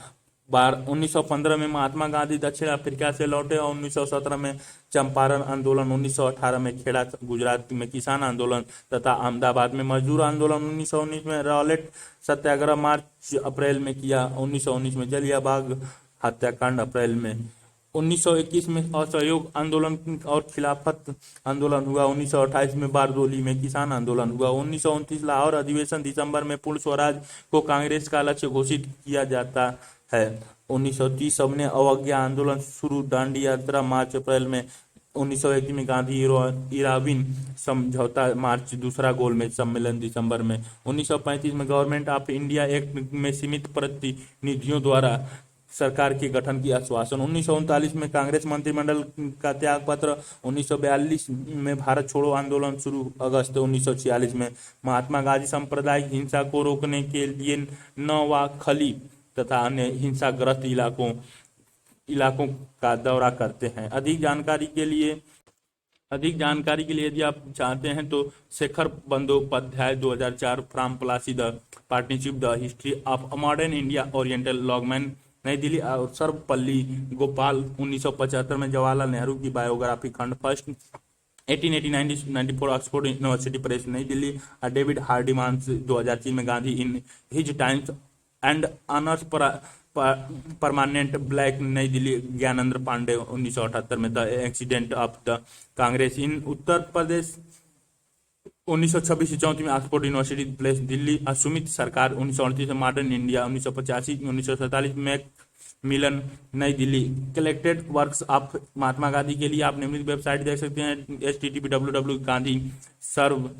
1915 में महात्मा गांधी दक्षिण अफ्रीका से लौटे और 1917 में चंपारण आंदोलन, 1918 में खेड़ा गुजरात में किसान आंदोलन तथा अहमदाबाद में मजदूर आंदोलन, 1919 में रॉलेट सत्याग्रह मार्च अप्रैल में किया, 1919 में जलियांवाला हत्याकांड अप्रैल में, 1921 में असहयोग आंदोलन और खिलाफत आंदोलन हुआ, 1928 में बारदोली में किसान आंदोलन हुआ, 1929 लाहौर अधिवेशन दिसंबर में पूर्ण स्वराज को कांग्रेस का लक्ष्य घोषित किया जाता है, 1930 सबने अवज्ञा आंदोलन शुरू, दांडी यात्रा मार्च अप्रैल में, 1921 में गांधी इराविन समझौता मार्च, दूसरा गोलमेज सम्मेलन दिसंबर में, 1935 में गवर्नमेंट ऑफ इंडिया एक्ट में सीमित प्रतिनिधियों द्वारा सरकार के गठन की आश्वासन। 1939 में कांग्रेस मंत्रिमंडल का त्यागपत्र। 1942 में भारत छोड़ो आंदोलन शुरू। अगस्त 1946 में महात्मा गांधी सांप्रदायिक हिंसा को रोकने के लिए नवाखली तथा अन्य हिंसाग्रस्त इलाकों का दौरा करते हैं। अधिक जानकारी के लिए यदि आप चाहते हैं तो Shekhar Bandopadhyay 2004, from Plassey the partnership the history of modern India Oriental Longman नई दिल्ली, और सर्वपल्ली गोपाल 1975 में जवाहरलाल नेहरू की बायोग्राफी खंड फर्स्ट 1880-94 ऑक्सफोर्ड यूनिवर्सिटी प्रेस नई दिल्ली, और डेविड हार्डिमांस 2003 में Gandhi in his times and honours permanent black नई दिल्ली, ज्ञानेंद्र पांडे 1978 में the accident of the Congress in Uttar Pradesh 1926 से 34 में Oxford University Press Delhi, Sumit Sarkar 1938 में मॉडर्न इंडिया 1985, 1947 में मिलन नई Delhi. Collected works of Mahatma Gandhi के लिए आप निम्नलिखित वेबसाइट देख सकते हैं: http गांधी सर्व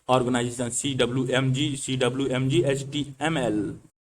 ऑर्गेनाइजेशन CWMG HTML।